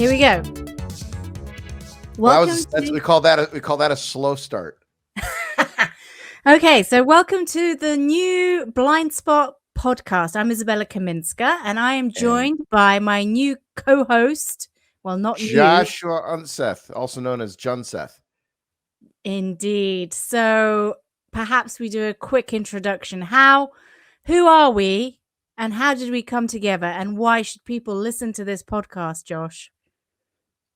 Here we go. We call that a slow start. Okay, so welcome to the new Blind Spot podcast. I'm Izabella Kaminska, and I am joined by my new co-host. Well, not Joshua Unseth, also known as Junseth. Indeed. So perhaps we do a quick introduction. Who are we, and how did we come together, and why should people listen to this podcast, Josh?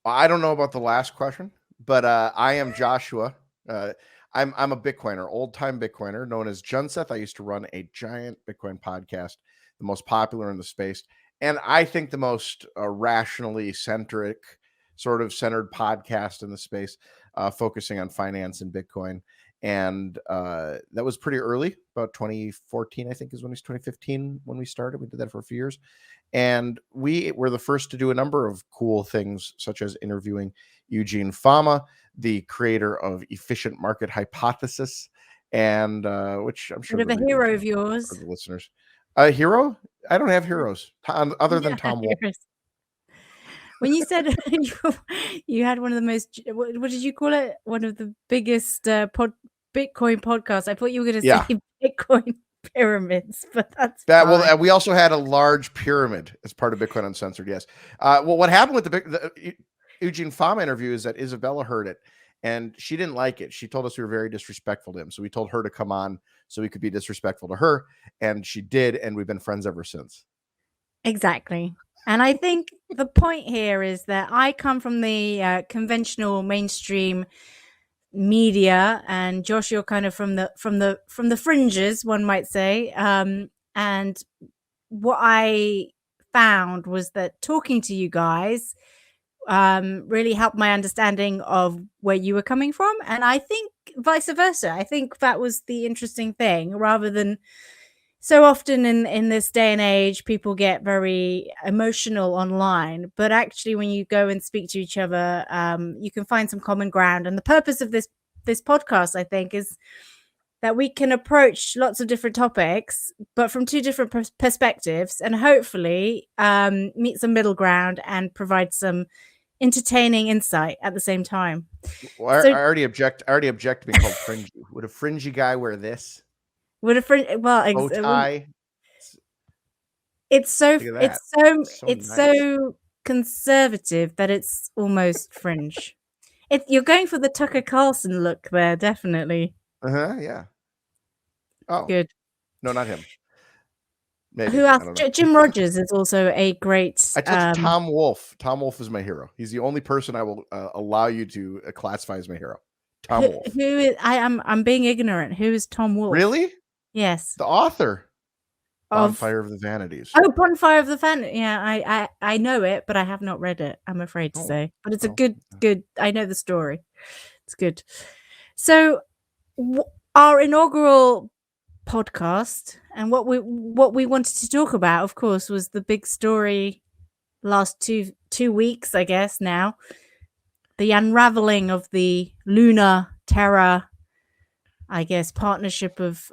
I don't know about the last question, but I am Joshua. I'm a Bitcoiner, old-time Bitcoiner, known as Unseth. I used to run a giant Bitcoin podcast, the most popular in the space, and I think the most rationally centered podcast in the space, focusing on finance and Bitcoin. And that was pretty early, about 2014, I think is when 2015 when we started. We did that for a few years. And we were the first to do a number of cool things, such as interviewing Eugene Fama, the creator of Efficient Market Hypothesis, and which I'm sure a hero of yours, the listeners. A hero? I don't have heroes other than Tom Wolfe. When you said you had one of the most, what did you call it? One of the biggest Bitcoin podcasts. I thought you were going to say Bitcoin pyramids, but that's that. Fine. Well, we also had a large pyramid as part of Bitcoin Uncensored. Yes. Well, what happened with the Eugene Fama interview is that Izabella heard it and she didn't like it. She told us we were very disrespectful to him, so we told her to come on so we could be disrespectful to her, and she did, and we've been friends ever since. Exactly. And I think the point here is that I come from the conventional mainstream media, and Josh, you're kind of from the fringes, one might say. And what I found was that talking to you guys really helped my understanding of where you were coming from, and I think vice versa. I think that was the interesting thing, rather than so often in this day and age, people get very emotional online, but actually when you go and speak to each other, you can find some common ground. And the purpose of this podcast, I think, is that we can approach lots of different topics, but from two different perspectives, and hopefully meet some middle ground and provide some entertaining insight at the same time. Well, I already object to being called fringy. Would a fringy guy wear this? Would a fringe? Well, it's so conservative that it's almost fringe. You're going for the Tucker Carlson look there, definitely. Yeah. Oh, good. No, not him. Maybe. Who else? Jim Rogers is also a great. I told you Tom Wolfe. Tom Wolfe is my hero. He's the only person I will allow you to classify as my hero. Tom Wolfe. Who is? I'm being ignorant. Who is Tom Wolfe? Really? Yes. The author. Bonfire of the Vanities. Oh, Bonfire of the Vanities. Yeah, I know it, but I have not read it, I'm afraid to say. But it's a good. I know the story. It's good. So, our inaugural podcast, and what we wanted to talk about, of course, was the big story last two weeks, I guess now, the unraveling of the Luna Terra, I guess, partnership of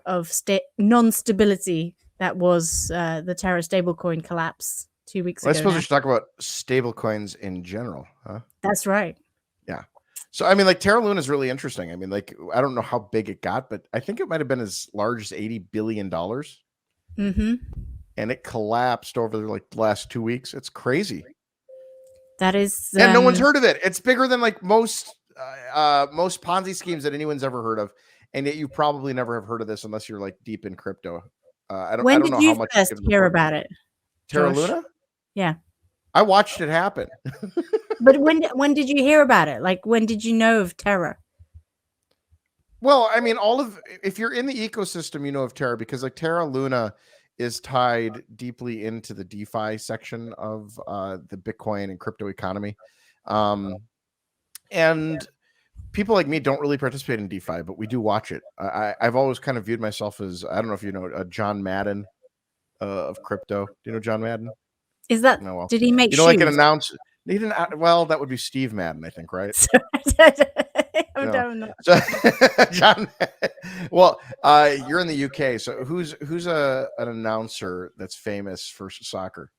non-stability that was the Terra stablecoin collapse 2 weeks ago. I suppose we should talk about stablecoins in general, huh? That's right. Yeah. So, I mean, like, Terra Luna is really interesting. I mean, like, I don't know how big it got, but I think it might have been as large as $80 billion. Mm-hmm. And it collapsed over like the last 2 weeks. It's crazy. That is, and no one's heard of it. It's bigger than like most Ponzi schemes that anyone's ever heard of, and yet you probably never have heard of this unless you're like deep in crypto. I don't know how much. When did you first hear about it? Terra Luna? Yeah, I watched it happen. But when did you hear about it? Like, when did you know of Terra? Well, I mean, if you're in the ecosystem, you know of Terra, because like Terra Luna is tied deeply into the DeFi section of the Bitcoin and crypto economy. And people like me don't really participate in DeFi, but we do watch it. I've always kind of viewed myself as, I don't know if you know, John Madden of crypto. Do you know John Madden? Is that, no, well, did he make shoes? Like an announcer? He didn't. Well, that would be Steve Madden, I think, right? No. So, John. Well, you're in the UK, so who's an announcer that's famous for soccer?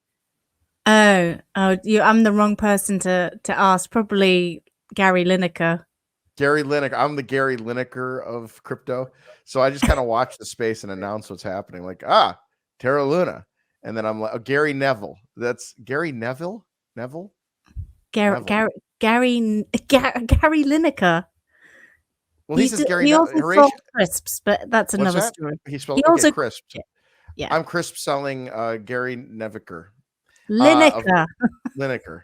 Oh, I'm the wrong person to ask. Probably Gary Lineker. Gary Lineker. I'm the Gary Lineker of crypto. So I just kind of watch the space and announce what's happening. Like, Terra Luna. And then I'm like, Gary Neville. That's Gary Neville? Neville? Gary Lineker. Well, he says Gary He also sold Horatio. crisps, but that's What's another that? story. He spelled He okay, also crisps. yeah, I'm crisp selling Gary Neviker. Of Lineker. Lineker.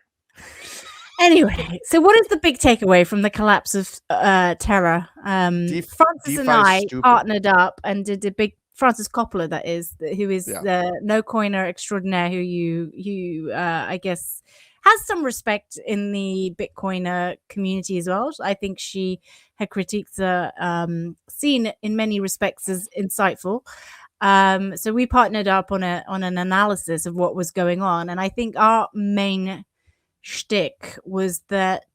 Anyway, so what is the big takeaway from the collapse of Terra? Francis and I partnered up and did a big Francis Coppola, that is, who is the no coiner extraordinaire, who you I guess has some respect in the Bitcoiner community as well. I think her critiques are seen in many respects as insightful. So we partnered up on an analysis of what was going on, and I think our main shtick was that,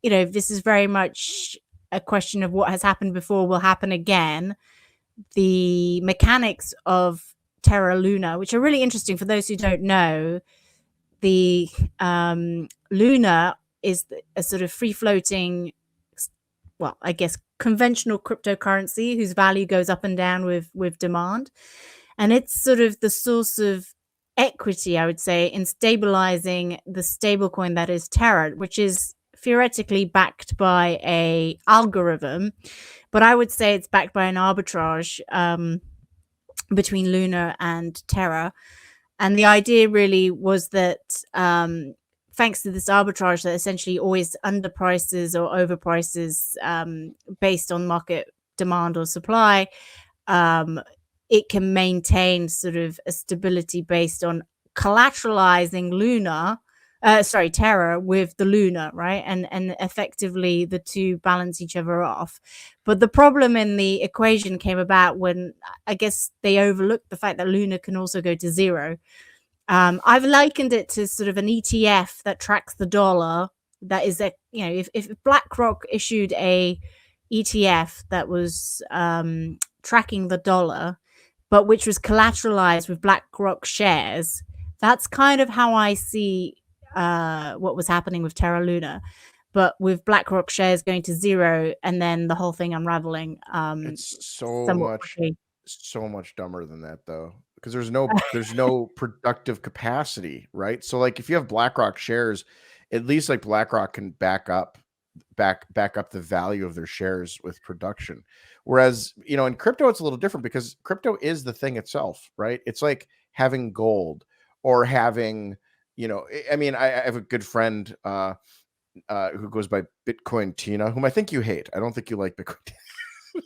this is very much a question of what has happened before will happen again. The mechanics of Terra Luna, which are really interesting for those who don't know, the Luna is a sort of free floating, well, I guess conventional cryptocurrency whose value goes up and down with demand. And it's sort of the source of equity, I would say, in stabilizing the stablecoin that is Terra, which is theoretically backed by a algorithm, but I would say it's backed by an arbitrage between Luna and Terra. And the idea really was that thanks to this arbitrage that essentially always underprices or overprices based on market demand or supply, it can maintain sort of a stability based on collateralizing Terra with the Luna, right? And effectively the two balance each other off. But the problem in the equation came about when I guess they overlooked the fact that Luna can also go to zero. I've likened it to sort of an ETF that tracks the dollar. That is if BlackRock issued a ETF that was tracking the dollar, but which was collateralized with BlackRock shares. That's kind of how I see what was happening with Terra Luna, but with BlackRock shares going to zero and then the whole thing unraveling. It's so much dumber than that, though, because there's no productive capacity, right? So like if you have BlackRock shares, at least like BlackRock can back up the value of their shares with production. Whereas, in crypto, it's a little different because crypto is the thing itself, right? It's like having gold or having, I have a good friend who goes by Bitcoin Tina, whom I think you hate. I don't think you like Bitcoin Tina.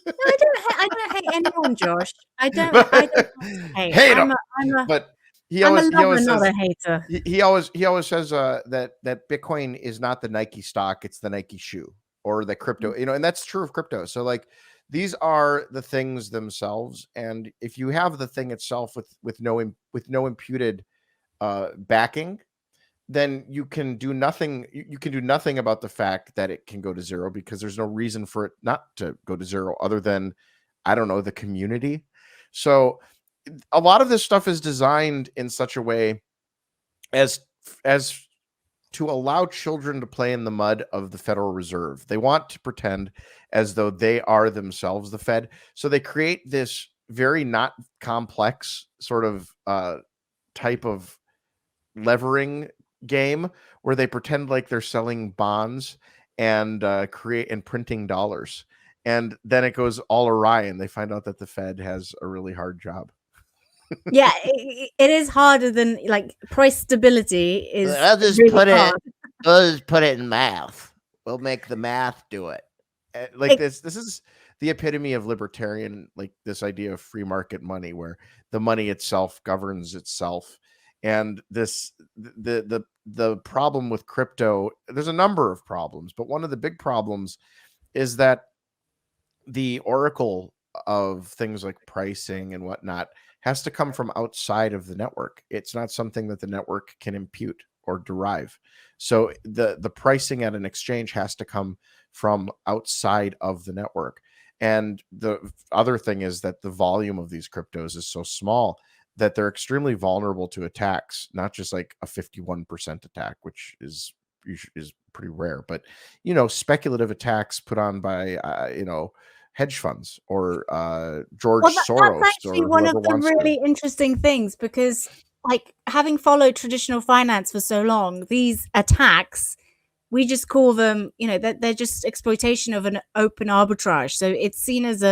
No, I don't hate anyone, Josh. I don't hate him. But I'm a lover, not a hater. He always says that Bitcoin is not the Nike stock, it's the Nike shoe or the crypto, and that's true of crypto. So like these are the things themselves, and if you have the thing itself with no imputed backing, then you can do nothing. You can do nothing about the fact that it can go to zero because there's no reason for it not to go to zero other than, I don't know, the community. So a lot of this stuff is designed in such a way as to allow children to play in the mud of the Federal Reserve. They want to pretend as though they are themselves the Fed. So they create this very not complex sort of type of levering game where they pretend like they're selling bonds and printing dollars. And then it goes all awry and they find out that the Fed has a really hard job. Yeah, it is harder than like price stability is. I'll just put it in math. We'll make the math do it. This is the epitome of libertarian, like this idea of free market money where the money itself governs itself. And the problem with crypto, there's a number of problems, but one of the big problems is that the oracle of things like pricing and whatnot has to come from outside of the network. It's not something that the network can impute or derive. So the pricing at an exchange has to come from outside of the network. And the other thing is that the volume of these cryptos is so small that they're extremely vulnerable to attacks, not just like a 51% attack, which is pretty rare, but speculative attacks put on by hedge funds or George Well, Soros that's actually or one of whoever the wants really to. interesting things, because like having followed traditional finance for so long, these attacks, we just call them, that they're just exploitation of an open arbitrage. So it's seen as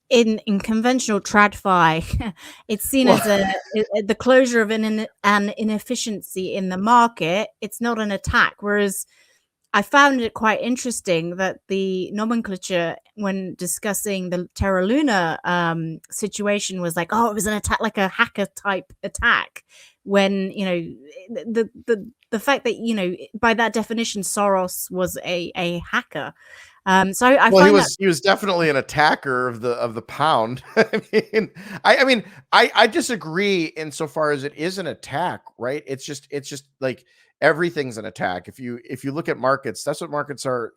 in conventional TradFi, it's seen as the closure of an inefficiency in the market. It's not an attack. Whereas I found it quite interesting that the nomenclature when discussing the Terra Luna situation was like, oh, it was an attack, like a hacker type attack. When the fact that by that definition Soros was a hacker. So I find he was definitely an attacker of the pound. I disagree insofar as it is an attack, right? It's just like everything's an attack. If you look at markets, that's what markets are,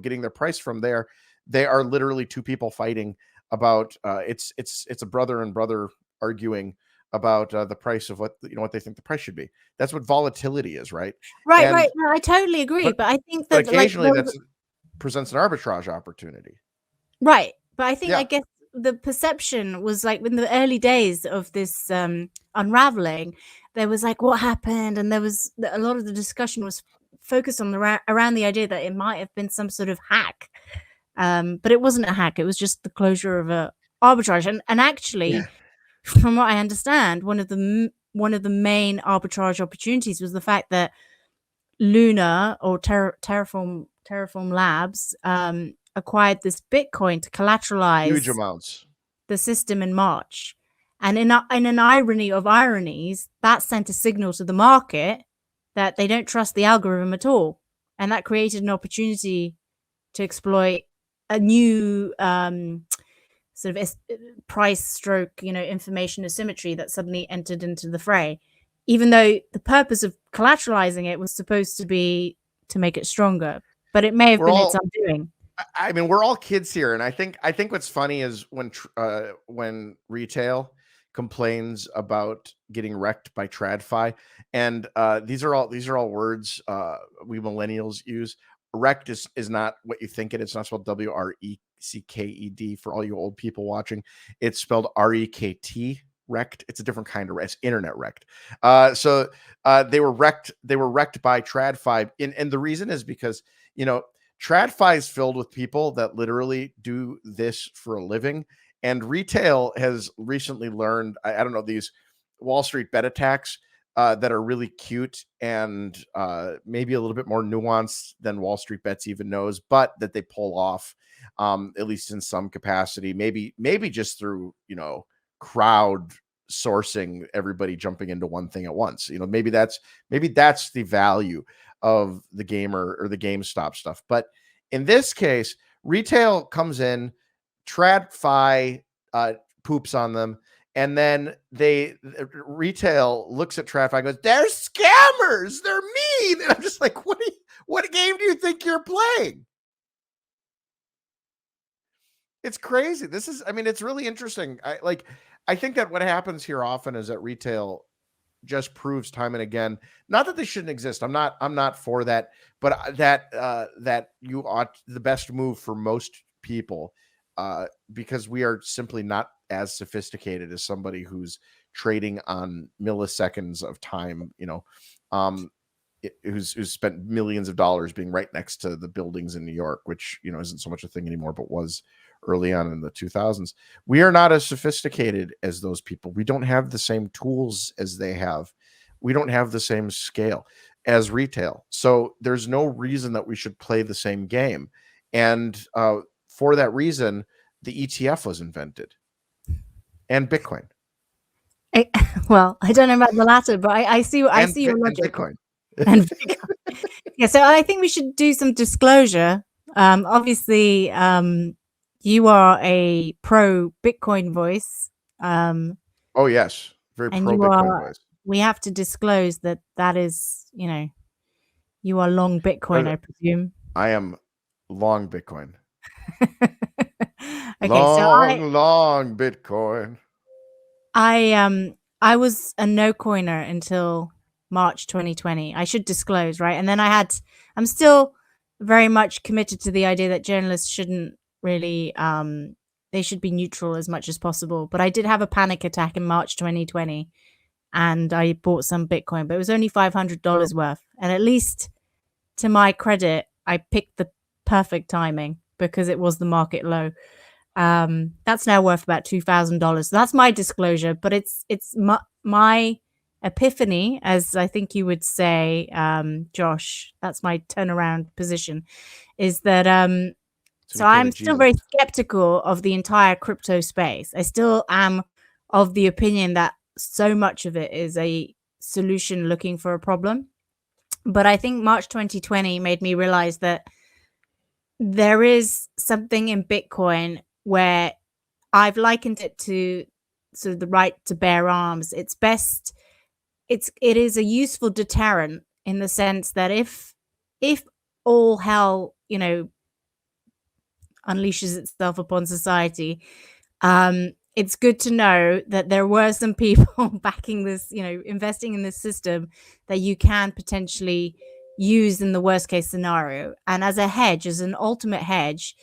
getting their price from. There, they are literally two people fighting about. It's a brother and brother arguing about the price of what they think the price should be. That's what volatility is, right? Right. No, I totally agree, but I think that occasionally that presents an arbitrage opportunity. Right. But I think, I guess the perception was like in the early days of this unraveling, there was like, what happened? And there was a lot of the discussion was focused on around the idea that it might have been some sort of hack. But it wasn't a hack. It was just the closure of a arbitrage. And actually, from what I understand, one of the main arbitrage opportunities was the fact that Luna or Terraform Labs acquired this Bitcoin to collateralize huge amounts the system in March. And in an irony of ironies, that sent a signal to the market that they don't trust the algorithm at all. And that created an opportunity to exploit a new sort of price stroke, information asymmetry that suddenly entered into the fray. Even though the purpose of collateralizing it was supposed to be to make it stronger, but it may have been its undoing. I mean, we're all kids here, and I think what's funny is when retail complains about getting wrecked by TradFi, and these are all words we millennials use. Wrecked is not what you think it is. It's not spelled WRECKED for all you old people watching. It's spelled REKT. Wrecked. It's a different kind of wrecked. It's internet wrecked. So they were wrecked. They were wrecked by TradFi, and the reason is because TradFi is filled with people that literally do this for a living, and retail has recently learned. I don't know, these Wall Street bet attacks that are really cute and maybe a little bit more nuanced than Wall Street Bets even knows, but that they pull off at least in some capacity. Maybe just through crowd sourcing, everybody jumping into one thing at once. Maybe that's the value of the gamer or the GameStop stuff. But in this case, retail comes in, TradFi poops on them, and then retail looks at TradFi and goes, "They're scammers, they're mean." And I'm just like, what game do you think you're playing? It's crazy. It's really interesting. I think that what happens here often is that retail just proves time and again, not that they shouldn't exist. I'm not for that, but that you ought, the best move for most people, because we are simply not as sophisticated as somebody who's trading on milliseconds of time, who's spent millions of dollars being right next to the buildings in New York, which isn't so much a thing anymore, but was early on in the 2000s. We are not as sophisticated as those people. We don't have the same tools as they have. We don't have the same scale as retail. So there's no reason that we should play the same game. And for that reason, the ETF was invented, and Bitcoin. Well, I don't know about the latter, but I see your logic. Bitcoin. And yeah, so I think we should do some disclosure. Obviously, you are a pro Bitcoin voice. Oh yes, very pro Bitcoin voice. We have to disclose that is, you are long Bitcoin, I presume. I am long Bitcoin. Okay, long Bitcoin. I was a no coiner until March 2020. I should disclose, right? And then I'm still very much committed to the idea that journalists shouldn't really they should be neutral as much as possible. But I did have a panic attack in March 2020 and I bought some Bitcoin, but it was only $500 worth. And at least to my credit, I picked the perfect timing because it was the market low. That's now worth about $2,000. So that's my disclosure, but it's my epiphany, as I think you would say, Josh. That's my turnaround position. Is that so I'm still very skeptical of the entire crypto space. I still am of the opinion that so much of it is a solution looking for a problem. But I think March 2020 made me realize that there is something in Bitcoin where I've likened it to sort of the right to bear arms. It is a useful deterrent in the sense that if all hell, unleashes itself upon society, it's good to know that there were some people backing this, investing in this system that you can potentially use in the worst case scenario. And as a hedge, as an ultimate hedge,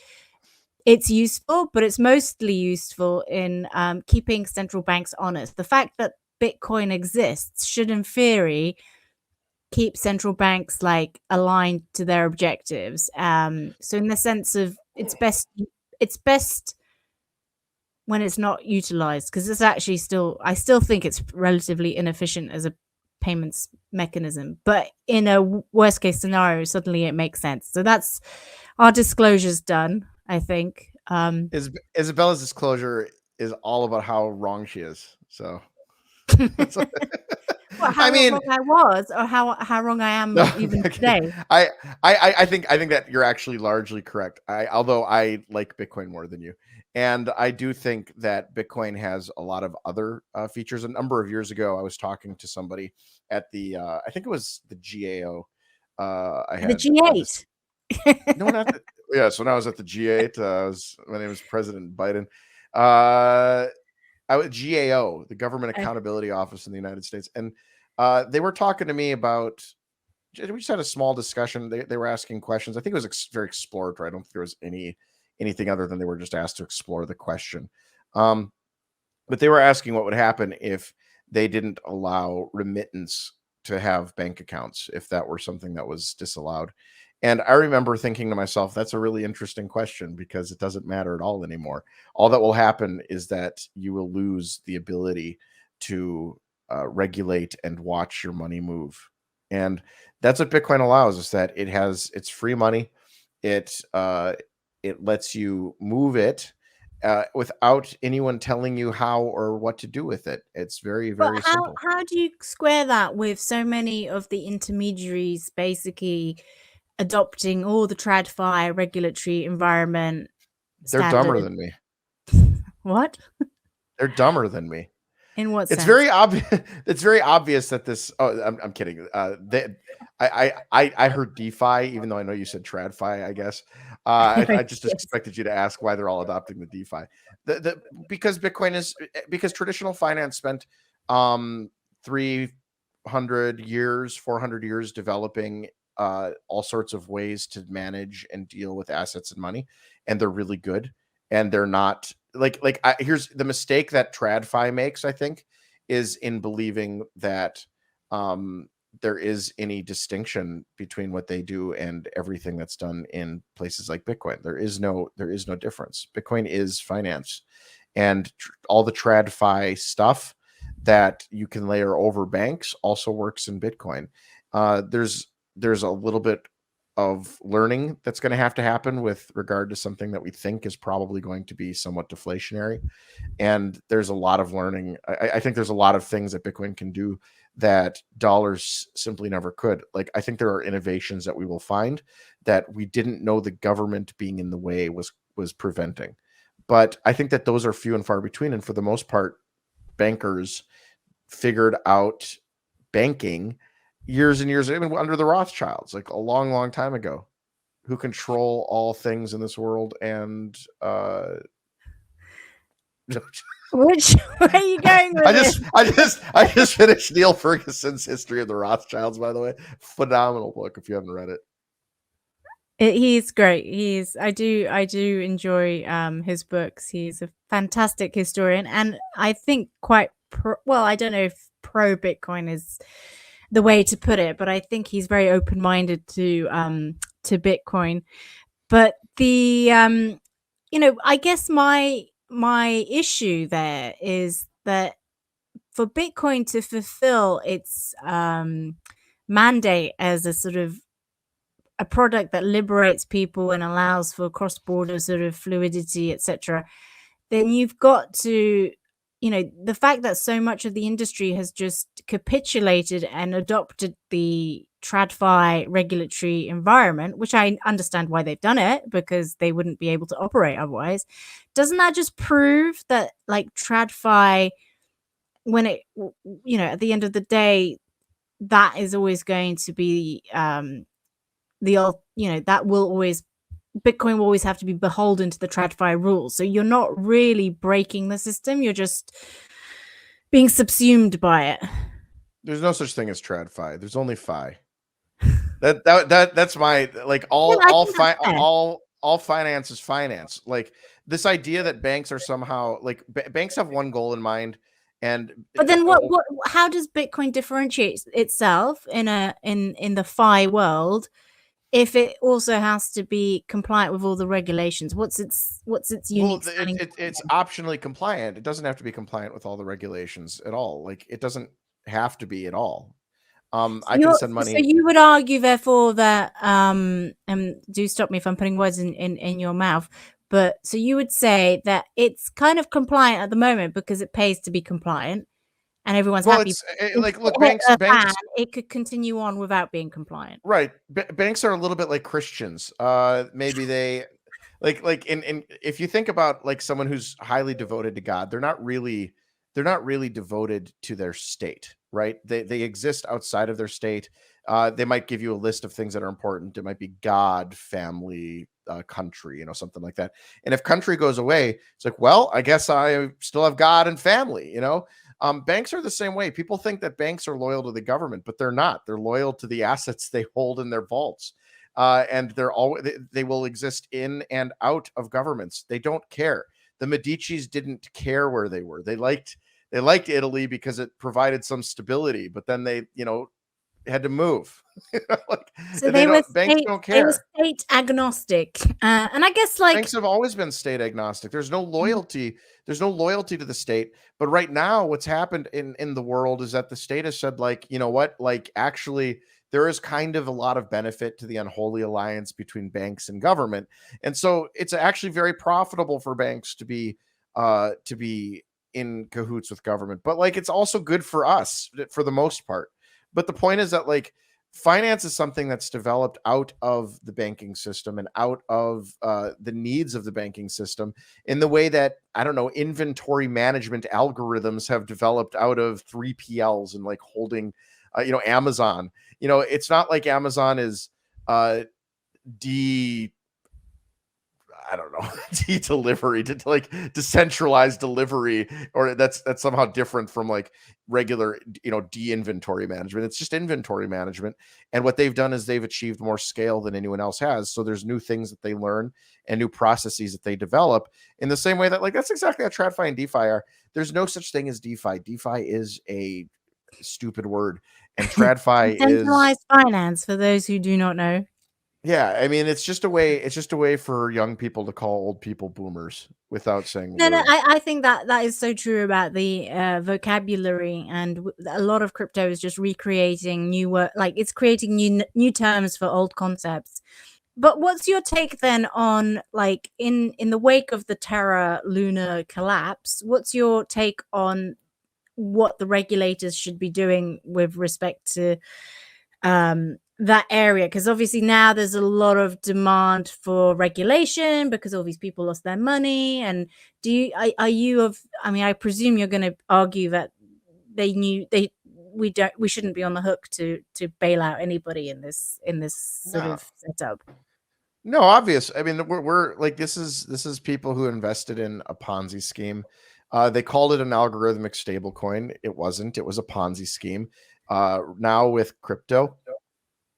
it's useful, but it's mostly useful in keeping central banks honest. The fact that Bitcoin exists should, in theory, keep central banks aligned to their objectives. So in the sense of it's best when it's not utilized, because it's actually I still think it's relatively inefficient as a payments mechanism, but in a worst case scenario, suddenly it makes sense. So that's our disclosure's done, I think. Isabella's disclosure is all about how wrong she is. So well, how wrong I was, or how wrong I am even today. I think that you're actually largely correct. Although I like Bitcoin more than you, and I do think that Bitcoin has a lot of other features. A number of years ago, I was talking to somebody at the I think it was the GAO. I had the G8. No, not the, yeah. So when I was at the G8, my name was President Biden. I was GAO, the Government Accountability Office in the United States, and they were talking to me about. We just had a small discussion. They were asking questions. I think it was very exploratory. I don't think there was anything other than they were just asked to explore the question. But they were asking what would happen if they didn't allow remittance to have bank accounts, if that were something that was disallowed. And I remember thinking to myself, that's a really interesting question because it doesn't matter at all anymore. All that will happen is that you will lose the ability to regulate and watch your money move. And that's what Bitcoin allows, is that it's free money. It lets you move it without anyone telling you how or what to do with it. It's very, very simple. How do you square that with so many of the intermediaries basically adopting all the TradFi regulatory environment They're standards? dumber than me. What? They're dumber than me. In what It's sense? very obvious. It's very obvious that this. Oh, I'm kidding. I heard DeFi, even though I know you said TradFi. I guess I just expected you to ask why they're all adopting the DeFi. Because Bitcoin because traditional finance spent 300 years, 400 years developing all sorts of ways to manage and deal with assets and money, and they're really good. And they're not here's the mistake that TradFi makes, I think, is in believing that there is any distinction between what they do and everything that's done in places like Bitcoin. There is no difference. Bitcoin is finance, and all the TradFi stuff that you can layer over banks also works in Bitcoin. There's a little bit of learning that's going to have to happen with regard to something that we think is probably going to be somewhat deflationary. And there's a lot of learning. I think there's a lot of things that Bitcoin can do that dollars simply never could. I think there are innovations that we will find that we didn't know the government being in the way was preventing. But I think that those are few and far between. And for the most part, bankers figured out banking years and years, even under the Rothschilds, a long, long time ago, who control all things in this world. And Which where are you going with I just finished Neil Ferguson's History of the Rothschilds, by the way. Phenomenal book if you haven't read it. He's great. I do enjoy his books. He's a fantastic historian, and I think quite well. I don't know if pro Bitcoin is the way to put it, but I think he's very open minded to Bitcoin. But the I guess my issue there is that for Bitcoin to fulfill its mandate as a sort of a product that liberates people and allows for cross-border sort of fluidity, etc., then you've got to, the fact that so much of the industry has just capitulated and adopted the TradFi regulatory environment, which I understand why they've done it, because they wouldn't be able to operate otherwise. Doesn't that just prove that, like, TradFi, when it, at the end of the day, that is always going to be that will always, Bitcoin will always have to be beholden to the TradFi rules. So you're not really breaking the system, you're just being subsumed by it. There's no such thing as TradFi. There's only Fi. That's my, like, all finance is finance. Like, this idea that banks are somehow, like, banks have one goal in mind. But then how does Bitcoin differentiate itself in the Fi world if it also has to be compliant with all the regulations? What's its unique? It's optionally compliant. It doesn't have to be compliant with all the regulations at all. Like, it doesn't have to be at all. I can send money. So you would argue, therefore, that and do stop me if I'm putting words in your mouth, but so you would say that it's kind of compliant at the moment because it pays to be compliant, and everyone's happy. Look, banks, it could continue on without being compliant. Right. Banks are a little bit like Christians. Maybe they in if you think about, like, someone who's highly devoted to God, they're not really devoted to their state, right? They exist outside of their state. They might give you a list of things that are important. It might be God, family, country, something like that. And if country goes away, it's like, well, I guess I still have God and family, Banks are the same way. People think that banks are loyal to the government, but they're not. They're loyal to the assets they hold in their vaults. And they will exist in and out of governments. They don't care. The Medicis didn't care where they were. They liked Italy because it provided some stability, but then they, had to move. So banks don't care. They were state agnostic, and I guess, like, banks have always been state agnostic. There's no loyalty. There's no loyalty to the state. But right now, what's happened in the world is that the state has said, like, you know what? Like, actually, there is kind of a lot of benefit to the unholy alliance between banks and government, and so it's actually very profitable for banks to be in cahoots with government. But, like, it's also good for us for the most part. But the point is that, like, finance is something that's developed out of the banking system and out of the needs of the banking system, in the way that, I don't know, inventory management algorithms have developed out of 3PLs and, like, holding, Amazon. It's not like Amazon is delivery to, like, decentralized delivery, or that's somehow different from, like, regular, de-inventory management. It's just inventory management. And what they've done is they've achieved more scale than anyone else has. So there's new things that they learn and new processes that they develop, in the same way that, like, that's exactly how TradFi and DeFi are. There's no such thing as DeFi. DeFi is a stupid word, and TradFi is decentralized finance, for those who do not know. Yeah, I mean, it's just a way for young people to call old people boomers without saying the word. I think that is so true about the vocabulary, and a lot of crypto is just recreating new work, like, it's creating new terms for old concepts. But what's your take then on, like, in the wake of the Terra Luna collapse, what's your take on what the regulators should be doing with respect to that area? Because obviously now there's a lot of demand for regulation because all these people lost their money. And I presume you're going to argue that we shouldn't be on the hook to bail out anybody in this sort of setup. No, obvious. I mean, we're like, this is people who invested in a Ponzi scheme. They called it an algorithmic stablecoin. It wasn't. It was a Ponzi scheme. Now with crypto,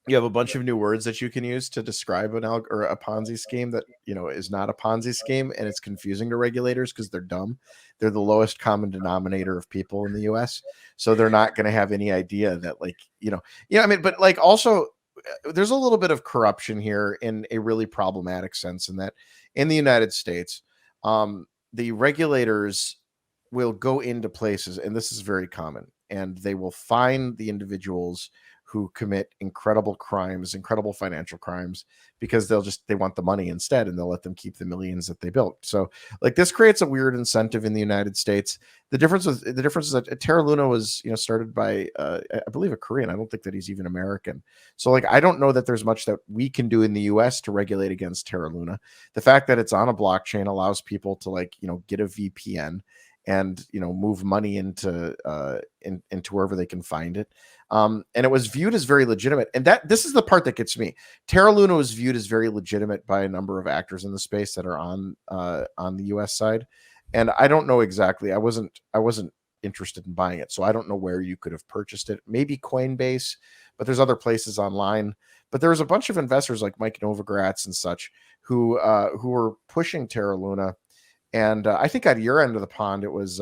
you have a bunch of new words that you can use to describe or a Ponzi scheme that, you know, is not a Ponzi scheme, and it's confusing to regulators because they're dumb. They're the lowest common denominator of people in the US, so they're not going to have any idea that, like, I mean, but like also there's a little bit of corruption here in a really problematic sense, in that in the United States, the regulators will go into places, and this is very common, and they will find the individuals who commit incredible crimes, incredible financial crimes, because they want the money instead, and they'll let them keep the millions that they built. So like this creates a weird incentive in the United States. The difference is that Terra Luna was, started by I believe a Korean. I don't think that he's even American. So like I don't know that there's much that we can do in the US to regulate against Terra Luna. The fact that it's on a blockchain allows people to get a VPN and move money into wherever they can find it. And it was viewed as very legitimate. And this is the part that gets me. Terra Luna was viewed as very legitimate by a number of actors in the space that are on the US side. And I don't know exactly. I wasn't interested in buying it, so I don't know where you could have purchased it. Maybe Coinbase, but there's other places online. But there was a bunch of investors like Mike Novogratz and such who were pushing Terra Luna. And I think at your end of the pond, it was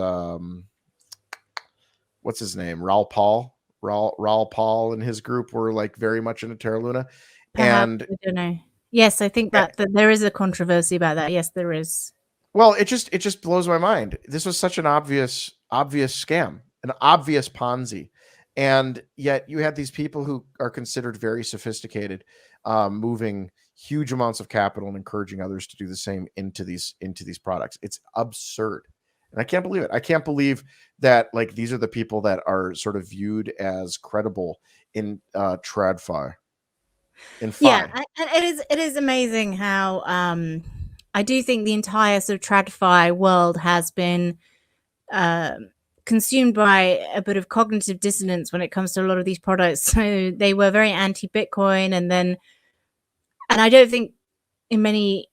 what's his name, Raul Paul and his group were like very much into Terra Luna. Perhaps, And I don't know. Yes, I think that there is a controversy about that. Yes, there is. Well, it just blows my mind. This was such an obvious scam, an obvious Ponzi. And yet you had these people who are considered very sophisticated, moving huge amounts of capital and encouraging others to do the same into these products. It's absurd. And I can't believe it. I can't believe that like these are the people that are sort of viewed as credible in TradFi. Yeah, it is amazing how I do think the entire sort of TradFi world has been consumed by a bit of cognitive dissonance when it comes to a lot of these products. So they were very anti-Bitcoin, and I don't think in many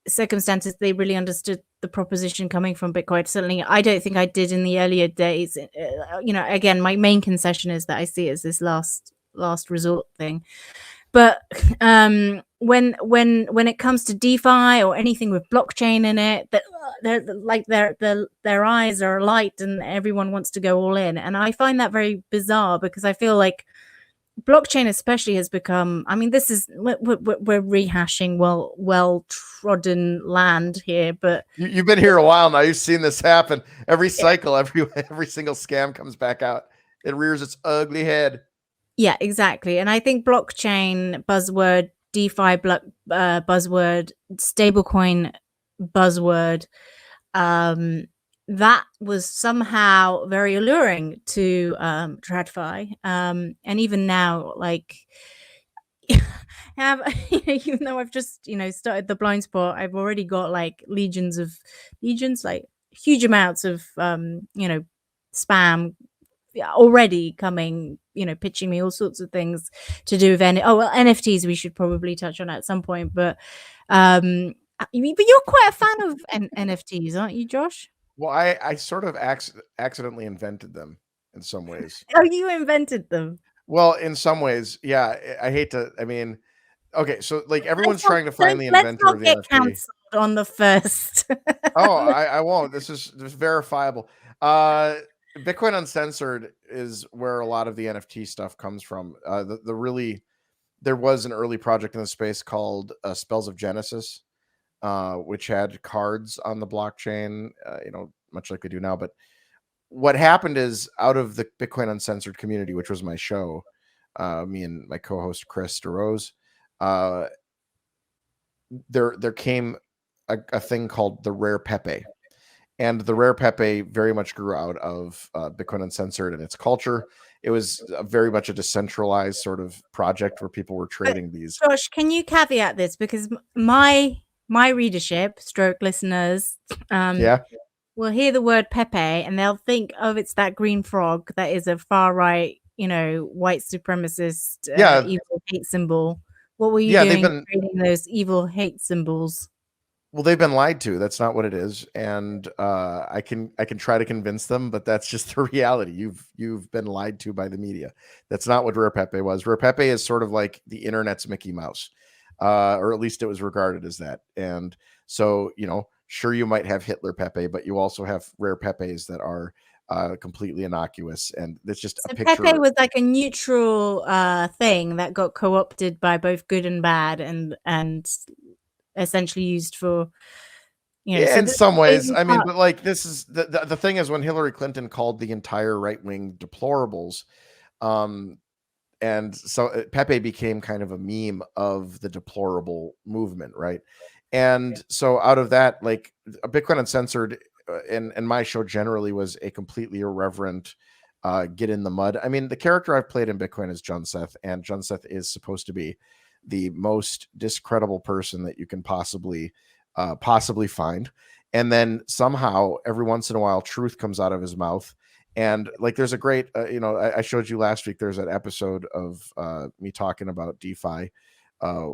circumstances they really understood the proposition coming from Bitcoin. Certainly I don't think I did in the earlier days. Again, my main concession is that I see it as this last resort thing. But when it comes to DeFi or anything with blockchain in it, that their eyes are alight and everyone wants to go all in. And I find that very bizarre, because I feel like blockchain especially has become, I mean, this is, we're rehashing well trodden land here, but you've been here a while now. You've seen this happen every cycle. Every single scam comes back out. It rears its ugly head. Yeah, exactly. And I think blockchain buzzword, DeFi buzzword, stablecoin buzzword, that was somehow very alluring to TradFi. And even now, like, even though I've just started the blind spot, I've already got like legions, like huge amounts of spam already coming, pitching me all sorts of things to do with NFTs. We should probably touch on at some point, but you're quite a fan of NFTs, aren't you, Josh? Well, I sort of accidentally invented them in some ways. Oh, you invented them? Well, in some ways, yeah. I hate to. I mean, okay, so like everyone's trying to find the inventor of the NFT. Cancelled on the first. Oh, I won't. This is verifiable. Bitcoin Uncensored is where a lot of the NFT stuff comes from. There was an early project in the space called Spells of Genesis, which had cards on the blockchain, much like we do now. But what happened is, out of the Bitcoin Uncensored community, which was my show, me and my co-host Chris DeRose, there came a thing called the Rare Pepe. And the Rare Pepe very much grew out of Bitcoin Uncensored and its culture. It was very much a decentralized sort of project where people were trading these. Josh, can you caveat this? Because my readership, stroke listeners, will hear the word Pepe and they'll think, oh, it's that green frog that is a far right, white supremacist, evil hate symbol. What were you doing trading those evil hate symbols? Well, they've been lied to. That's not what it is, and I can try to convince them, but that's just the reality. You've been lied to by the media. That's not what Rare Pepe was. Rare Pepe is sort of like the internet's Mickey Mouse, or at least it was regarded as that. And so, sure, you might have Hitler Pepe, but you also have Rare Pepes that are completely innocuous, and it's just So a picture. Pepe was like a neutral thing that got co-opted by both good and bad, and essentially used for, In some ways, I mean, but like this is the thing is when Hillary Clinton called the entire right wing deplorables, and so Pepe became kind of a meme of the deplorable movement, right? And so out of that, like Bitcoin Uncensored and my show generally was a completely irreverent get in the mud. I mean, the character I've played in Bitcoin is Unseth, and Unseth is supposed to be the most discreditable person that you can possibly find. And then somehow every once in a while truth comes out of his mouth. And like there's a great I showed you last week there's an episode of me talking about DeFi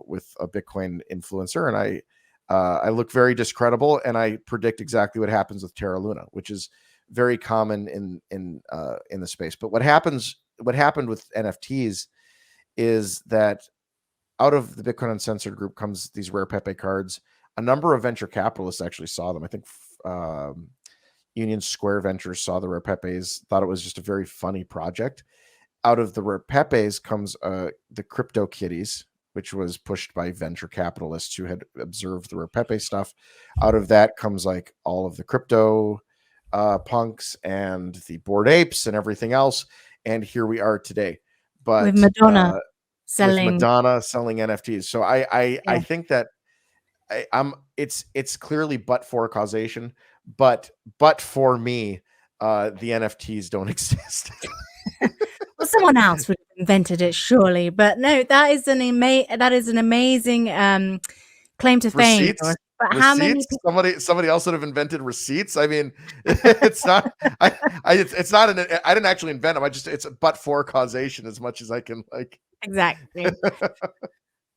with a Bitcoin influencer, and I look very discreditable, and I predict exactly what happens with Terra Luna, which is very common in the space. But what happened with NFTs is that out of the Bitcoin Uncensored group comes these Rare Pepe cards. A number of venture capitalists actually saw them. I think Union Square Ventures saw the Rare Pepes, thought it was just a very funny project. Out of the Rare Pepes comes the Crypto Kitties, which was pushed by venture capitalists who had observed the Rare Pepe stuff. Out of that comes like all of the crypto punks and the Bored Apes and everything else. And here we are today. But with Madonna selling NFTs. So I think that it's clearly but for causation, but for me, the NFTs don't exist. Well, someone else would have invented it, surely. But no, that is an amazing claim to fame. Receipts? But how many somebody else would have invented receipts? I mean, it's not. It's not. I didn't actually invent them. It's but for causation as much as I can like. Exactly.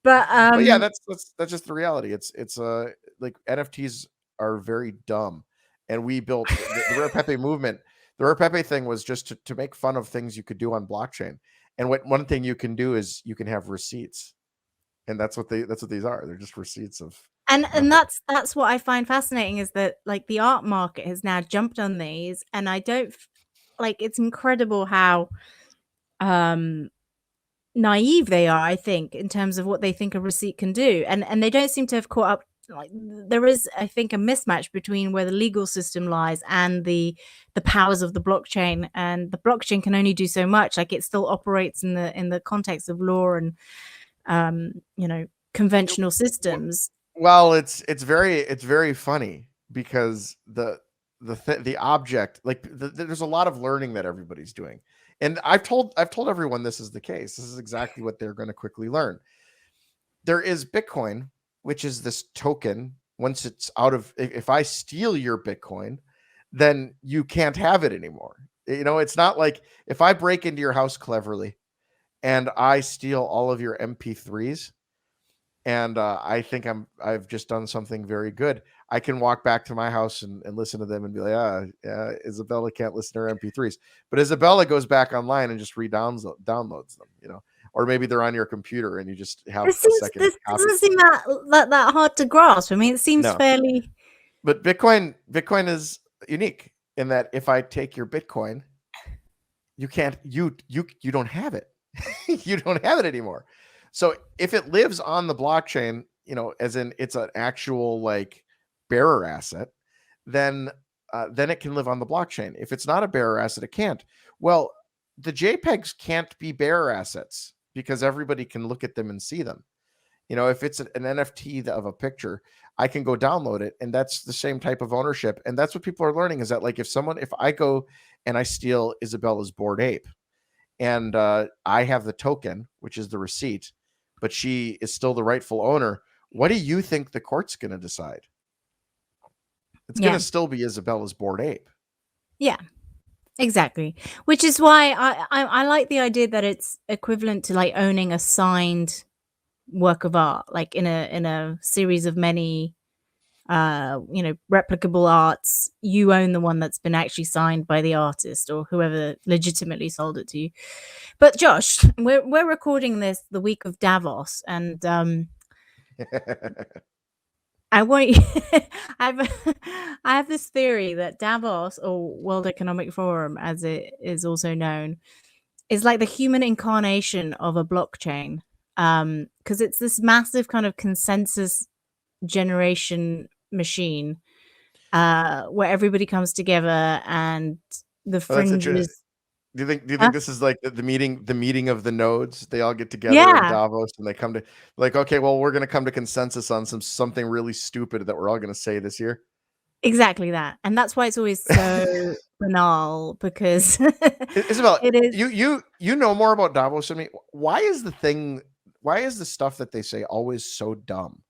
But yeah, that's just the reality. It's like NFTs are very dumb, and we built the Rare Pepe movement. The Rare Pepe thing was just to make fun of things you could do on blockchain. And one thing you can do is you can have receipts, and that's what these are. They're just receipts of. And that's what I find fascinating is that like the art market has now jumped on these, and I don't like it's incredible how naive they are, I think, in terms of what they think a receipt can do, and they don't seem to have caught up. Like there is, I think, a mismatch between where the legal system lies and the powers of the blockchain, and the blockchain can only do so much. Like it still operates in the context of law and conventional systems. Well, it's very funny because the object, like there's a lot of learning that everybody's doing. And I've told everyone this is the case. This is exactly what they're going to quickly learn. There is Bitcoin, which is this token. Once it's out of, if I steal your Bitcoin, then you can't have it anymore. It's not like if I break into your house cleverly and I steal all of your MP3s, and I think I've just done something very good. I can walk back to my house and listen to them and be like, Izabella can't listen to her MP3s. But Izabella goes back online and just downloads them, or maybe they're on your computer and you just have a second. This doesn't seem that hard to grasp. I mean, it seems fairly. But Bitcoin is unique in that if I take your Bitcoin, you can't, you don't have it. You don't have it anymore. So if it lives on the blockchain, as in it's an actual like bearer asset, then it can live on the blockchain. If it's not a bearer asset, it can't. Well, the JPEGs can't be bearer assets because everybody can look at them and see them. If it's an NFT of a picture, I can go download it, and that's the same type of ownership. And that's what people are learning is that like if I go and I steal Izabella's Bored Ape, and I have the token, which is the receipt, but she is still the rightful owner. What do you think the court's going to decide? It's going to still be Izabella's Bored Ape. Yeah, exactly. Which is why I like the idea that it's equivalent to like owning a signed work of art, like in a series of many replicable arts. You own the one that's been actually signed by the artist or whoever legitimately sold it to you. But Josh, we're recording this the week of Davos, and I want you I have this theory that Davos, or World Economic Forum as it is also known, is like the human incarnation of a blockchain. Because it's this massive kind of consensus generation machine where everybody comes together and the fringes. Do you think this is like the meeting of the nodes? They all get together in Davos and they come to like, okay, well, we're going to come to consensus on something really stupid that we're all going to say this year. Exactly that, and that's why it's always so banal, because Isabella, it is. You know more about Davos than me. Why is the stuff that they say always so dumb?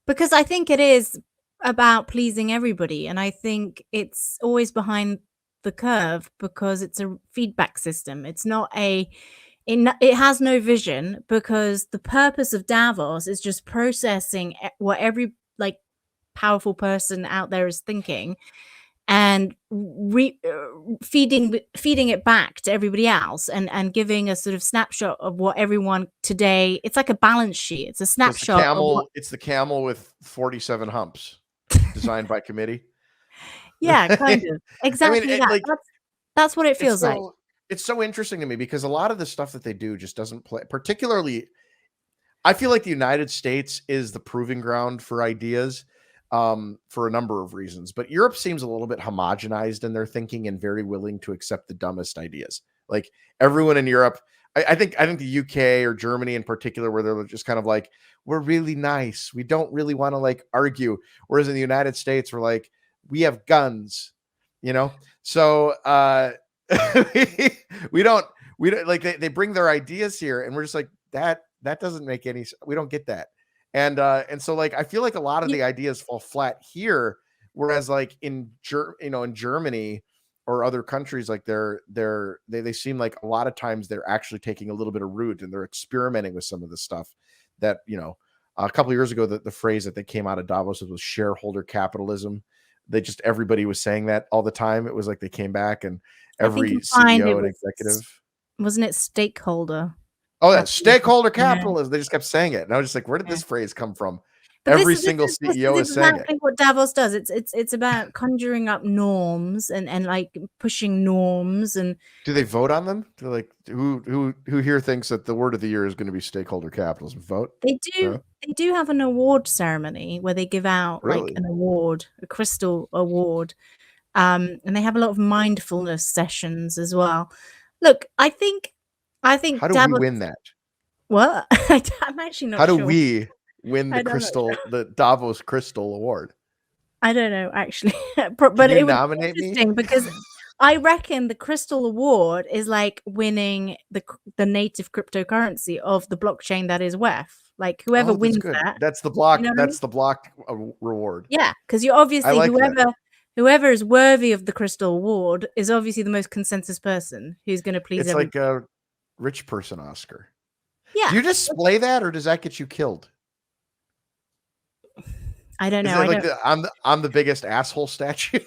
Because I think it is about pleasing everybody, and I think it's always behind the curve because it's a feedback system. It's not it has no vision, because the purpose of Davos is just processing what every like powerful person out there is thinking and feeding it back to everybody else, and giving a sort of snapshot of what everyone today. It's like a balance sheet. It's a snapshot. It's the camel with 47 humps, designed by committee. Yeah, kind of. Exactly. That's what it feels like. It's so interesting to me because a lot of the stuff that they do just doesn't play. Particularly, I feel like the United States is the proving ground for ideas. For a number of reasons, but Europe seems a little bit homogenized in their thinking and very willing to accept the dumbest ideas. Like everyone in Europe, I think the UK or Germany in particular, where they're just kind of like, we're really nice. We don't really want to like argue. Whereas in the United States, we're like, we have guns, So we don't like they bring their ideas here, and we're just like that doesn't make any. We don't get that. And so like I feel like a lot of the ideas fall flat here, whereas like in Germany or other countries, like they seem like a lot of times they're actually taking a little bit of root and they're experimenting with some of the stuff that a couple of years ago the phrase that they came out of Davos was shareholder capitalism. Everybody was saying that all the time. It was like they came back and every CEO and executive, wasn't it stakeholder? Oh, that's stakeholder capitalism. They just kept saying it. And I was just like, where did this phrase come from? But every single CEO is saying it. Exactly what Davos does. It's about conjuring up norms and like pushing norms. And do they vote on them? They're like, who here thinks that the word of the year is going to be stakeholder capitalism? Vote. They do. No? They do have an award ceremony where they give out like an award, a crystal award, and they have a lot of mindfulness sessions as well. Look, I think. How do we win that? What? I'm actually not sure. How do we win the Davos Crystal Award? I don't know, actually. But it would be interesting because I reckon the Crystal Award is like winning the native cryptocurrency of the blockchain that is WEF. Like whoever wins that. That's the block. That's the block reward. Yeah, because you're obviously whoever is worthy of the Crystal Award is obviously the most consensus person who's going to please everybody. It's like a rich person Oscar. Yeah. Do you display that, or does that get you killed? I don't know. I'm the biggest asshole statue.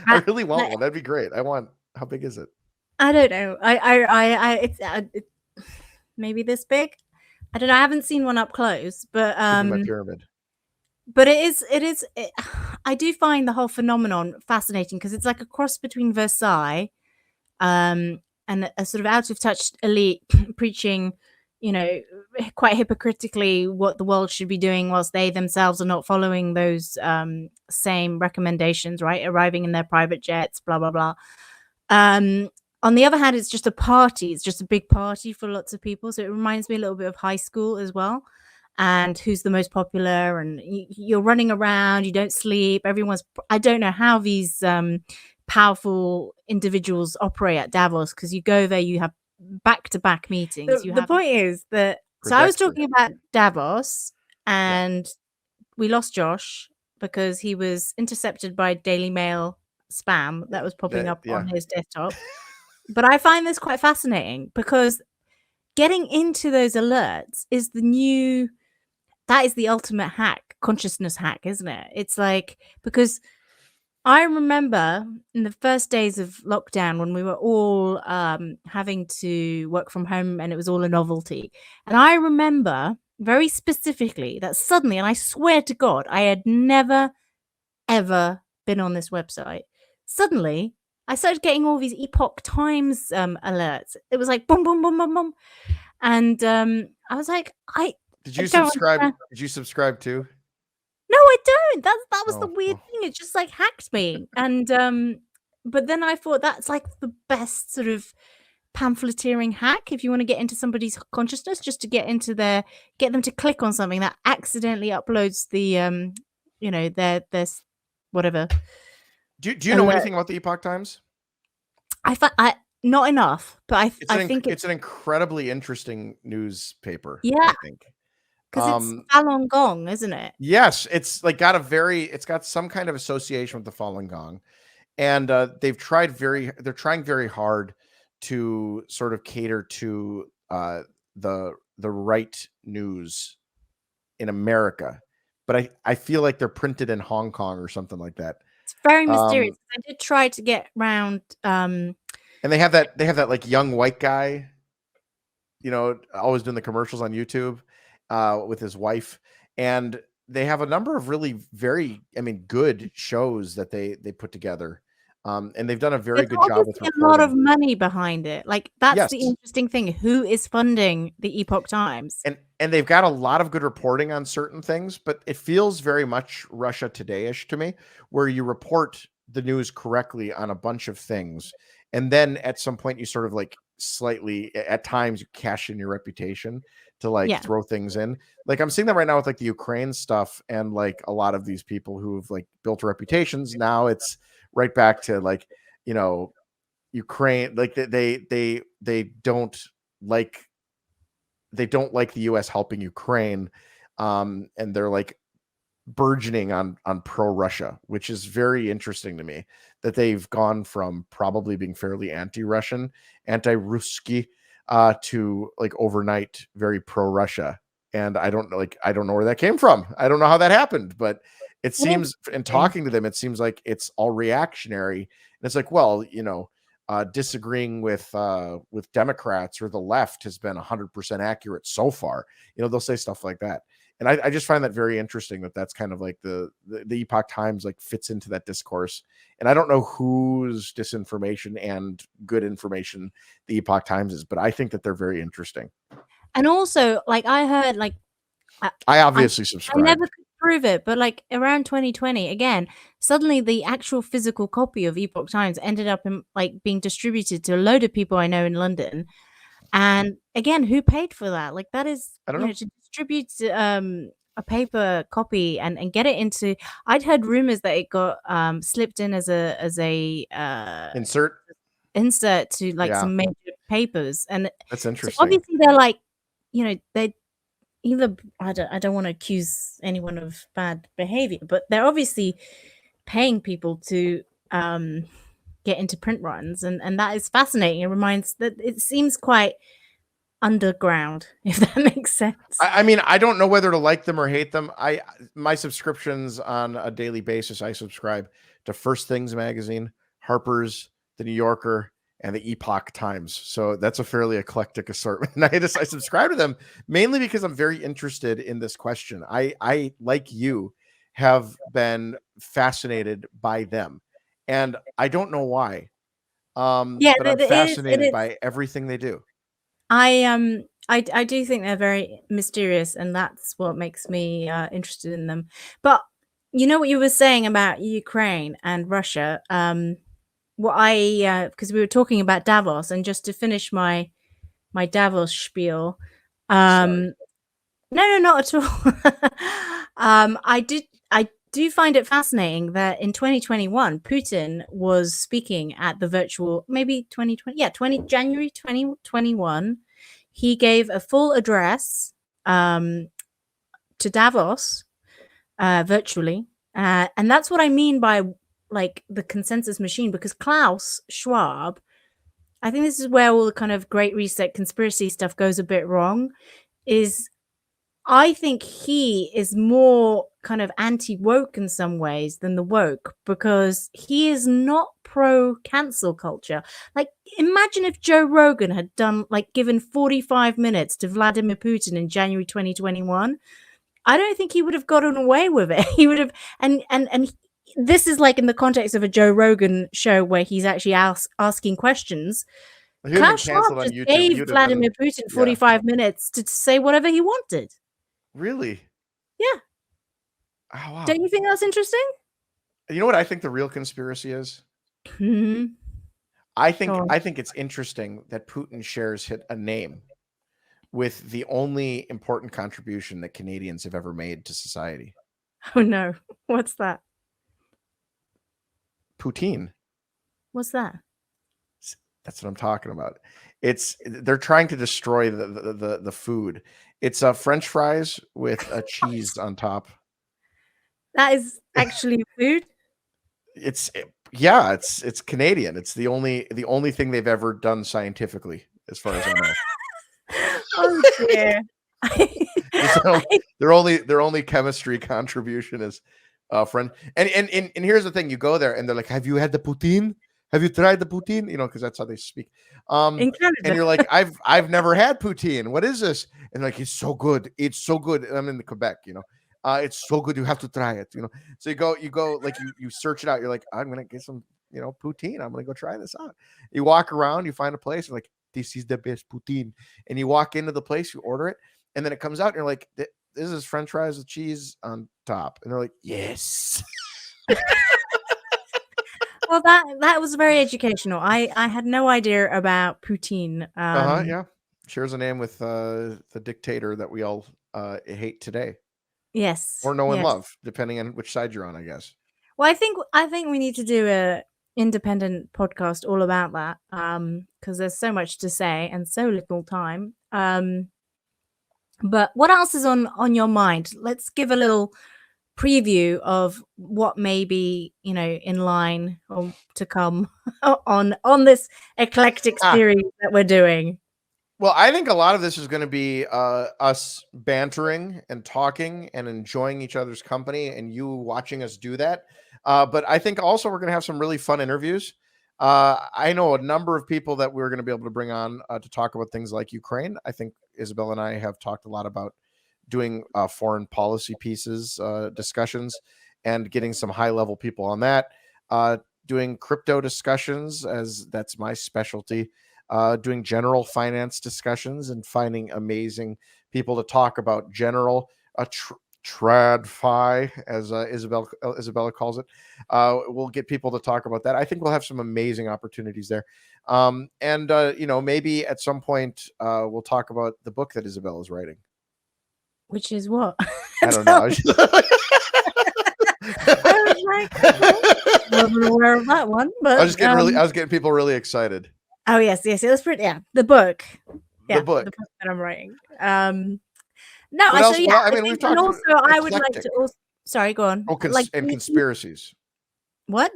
I really want one. That'd be great. How big is it? I don't know. It's maybe this big. I don't know. I haven't seen one up close, but my pyramid. But I do find the whole phenomenon fascinating because it's like a cross between Versailles, and a sort of out of touch elite preaching, quite hypocritically what the world should be doing, whilst they themselves are not following those same recommendations, right? Arriving in their private jets, blah, blah, blah. On the other hand, it's just a party. It's just a big party for lots of people. So it reminds me a little bit of high school as well. And who's the most popular, and you're running around, you don't sleep. I don't know how these powerful individuals operate at Davos, because you go there, you have back-to-back meetings. The point is that so I was talking about Davos, and we lost Josh because he was intercepted by Daily Mail spam that was popping up on his desktop. But I find this quite fascinating because getting into those alerts is the new that is the ultimate hack, consciousness hack, isn't it? It's like, because I remember in the first days of lockdown when we were all having to work from home and it was all a novelty. And I remember very specifically that suddenly, and I swear to God, I had never, ever been on this website. Suddenly, I started getting all these Epoch Times alerts. It was like boom, boom, boom, boom, boom. And I was like, Did you don't subscribe? understand. Did you subscribe too? No, I don't. That was the Oh, weird thing. It just like hacked me. And but then I thought that's like the best sort of pamphleteering hack if you want to get into somebody's consciousness, just to get them to click on something that accidentally uploads the you know, their whatever. Do you know anything about the Epoch Times? I not enough, but I think it's an incredibly interesting newspaper. Yeah, I think. because it's Falun Gong, isn't it? Yes, it's like it's got some kind of association with the Falun Gong, and they're trying very hard to sort of cater to the right news in America, but I feel like they're printed in Hong Kong or something like that. It's very mysterious. I did try to get around. And they have that like young white guy, you know, always doing the commercials on YouTube with his wife, and they have a number of really very, good shows that they put together, and they've done a very good job with reporting. A lot of money behind it. Like that's the Yes. interesting thing. Who is funding the Epoch Times? And they've got a lot of good reporting on certain things, but it feels very much Russia Today-ish to me, where you report the news correctly on a bunch of things, and then at some point you sort of like slightly, at times, you cash in your reputation to like throw things in. Like I'm seeing that right now with like the Ukraine stuff, and like a lot of these people who've like built reputations. Now it's right back to like, you know, Ukraine, like they don't like the US helping Ukraine, and they're like burgeoning on pro-Russia, which is very interesting to me, that they've gone from probably being fairly anti-Russian, anti-Ruski, to like overnight very pro-Russia. And I don't know where that came from. I don't know how that happened, but it seems, in talking to them, it seems like it's all reactionary. And it's like, well, you know, disagreeing with Democrats or the left has been 100% accurate so far. You know, they'll say stuff like that. And I just find that very interesting, that that's kind of like the Epoch Times like fits into that discourse. And I don't know whose disinformation and good information the Epoch Times is, but I think that they're very interesting. And also, like I heard, like I obviously subscribe. I never could prove it, but like around 2020, again, suddenly the actual physical copy of Epoch Times ended up in like being distributed to a load of people I know in London. And again, who paid for that? Like that is, I don't know. To distribute a paper copy and get it into. I'd heard rumors that it got slipped in as a insert to like some major papers, and that's interesting. So obviously, they're like, they either, I don't want to accuse anyone of bad behavior, but they're obviously paying people to get into print runs, and that is fascinating. It reminds that it seems quite underground, if that makes sense. I mean, I don't know whether to like them or hate them. My subscriptions on a daily basis, I subscribe to First Things magazine, Harper's, The New Yorker, and the Epoch Times. So that's a fairly eclectic assortment. I subscribe to them mainly because I'm very interested in this question. I like you, have been fascinated by them, and I don't know why. But I'm fascinated by everything they do. I do think they're very mysterious, and that's what makes me interested in them. But you know what you were saying about Ukraine and Russia. What because we were talking about Davos, and just to finish my Davos spiel. No, not at all. I do find it fascinating that in 2021, Putin was speaking at the virtual, maybe 2020, January 2021. He gave a full address to Davos virtually. And that's what I mean by like the consensus machine, because Klaus Schwab, I think this is where all the kind of Great Reset conspiracy stuff goes a bit wrong, is I think he is more kind of anti-woke in some ways than the woke, because he is not pro cancel culture. Like, imagine if Joe Rogan had given 45 minutes to Vladimir Putin in January 2021. I don't think he would have gotten away with it. He would have, and this is like in the context of a Joe Rogan show where he's actually asking questions. If he had been Klaus Schwab canceled on just YouTube, gave he would have Vladimir been. Putin 45 minutes to say whatever he wanted. Really? Yeah. Oh, wow. Don't you think that's interesting? You know what I think the real conspiracy is? Hmm. I think it's interesting that Putin shares a name with the only important contribution that Canadians have ever made to society. Oh no. What's that? Poutine. What's that? That's what I'm talking about. They're trying to destroy the food. It's French fries with a cheese on top. That is actually food. It's Canadian. It's the only thing they've ever done scientifically, as far as I know. Oh dear. Their only chemistry contribution is French. And here's the thing: you go there and they're like, "Have you had the poutine? Have you tried the poutine?" You know, because that's how they speak. In Canada. And you're like, I've never had poutine. What is this? And like, it's so good. It's so good. I'm in Quebec, you know. It's so good. You have to try it, you know. So you go like you search it out. You're like, I'm gonna get some, you know, poutine. I'm gonna go try this out. You walk around, you find a place, you're like, this is the best poutine. And you walk into the place, you order it, and then it comes out, and you're like, this is French fries with cheese on top. And they're like, yes. Well, that was very educational. I had no idea about poutine. Yeah. Shares a name with the dictator that we all hate today. Yes. Or know and yes. love, depending on which side you're on, I guess. Well, I think we need to do a independent podcast all about that, because there's so much to say and so little time. But what else is on your mind? Let's give a little preview of what may be, you know, in line or to come on this eclectic series that we're doing. Well, I think a lot of this is going to be us bantering and talking and enjoying each other's company, and you watching us do that. But I think also we're going to have some really fun interviews. I know a number of people that we're going to be able to bring on to talk about things like Ukraine. I think Izabella and I have talked a lot about doing foreign policy pieces, discussions, and getting some high-level people on that. Doing crypto discussions, as that's my specialty. Doing general finance discussions and finding amazing people to talk about general TradFi, as Izabella calls it. We'll get people to talk about that. I think we'll have some amazing opportunities there. And you know, maybe at some point we'll talk about the book that Izabella is writing. Which is what? I don't know. I was like, okay. Wasn't aware of that one, but I was getting people really excited. Oh yes, that's pretty. Yeah, the book. The book that I'm writing. No, what else? yeah. Well, I mean, we've talked. Also, I would like to. Also, sorry, go on. Oh, and conspiracies. What?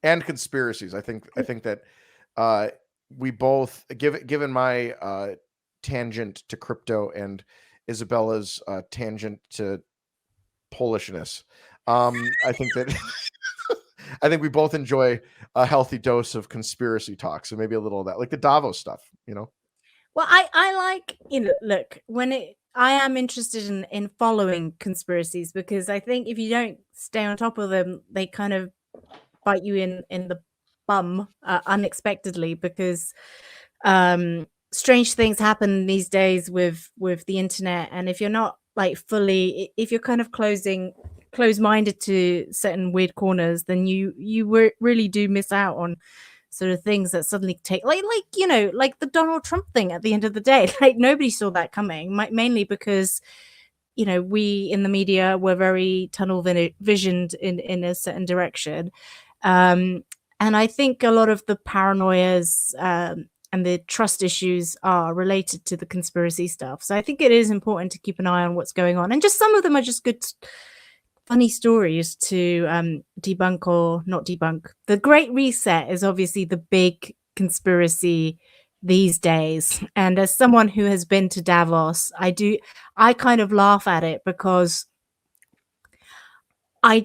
And conspiracies. I think that we both, given my tangent to crypto and Izabella's tangent to Polishness, I think that I think we both enjoy a healthy dose of conspiracy talk. So maybe a little of that, like the Davos stuff, you know. Well, I like, you know, look, I am interested in following conspiracies, because I think if you don't stay on top of them, they kind of bite you in the bum unexpectedly, because strange things happen these days with the internet, and if you're not like if you're kind of closed-minded to certain weird corners, then you really do miss out on sort of things that suddenly take like you know, like the Donald Trump thing at the end of the day. Like nobody saw that coming, mainly because, you know, we in the media were very tunnel visioned in a certain direction, and I think a lot of the paranoias and the trust issues are related to the conspiracy stuff. So I think it is important to keep an eye on what's going on, and just some of them are just good funny stories to debunk or not debunk. The Great Reset is obviously the big conspiracy these days. And as someone who has been to Davos, I kind of laugh at it because I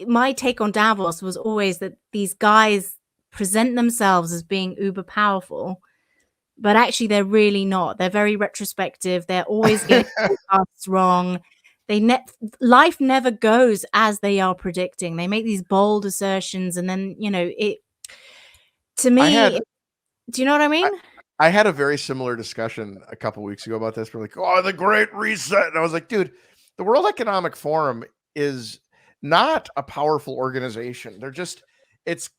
my take on Davos was always that these guys present themselves as being uber powerful, but actually they're really not. They're very retrospective. They're always getting forecasts wrong. Life never goes as they are predicting. They make these bold assertions, and then to me, do you know what I mean? I had a very similar discussion a couple weeks ago about this. We're like, oh, the Great Reset. And I was like, dude, the World Economic Forum is not a powerful organization. They're just, it's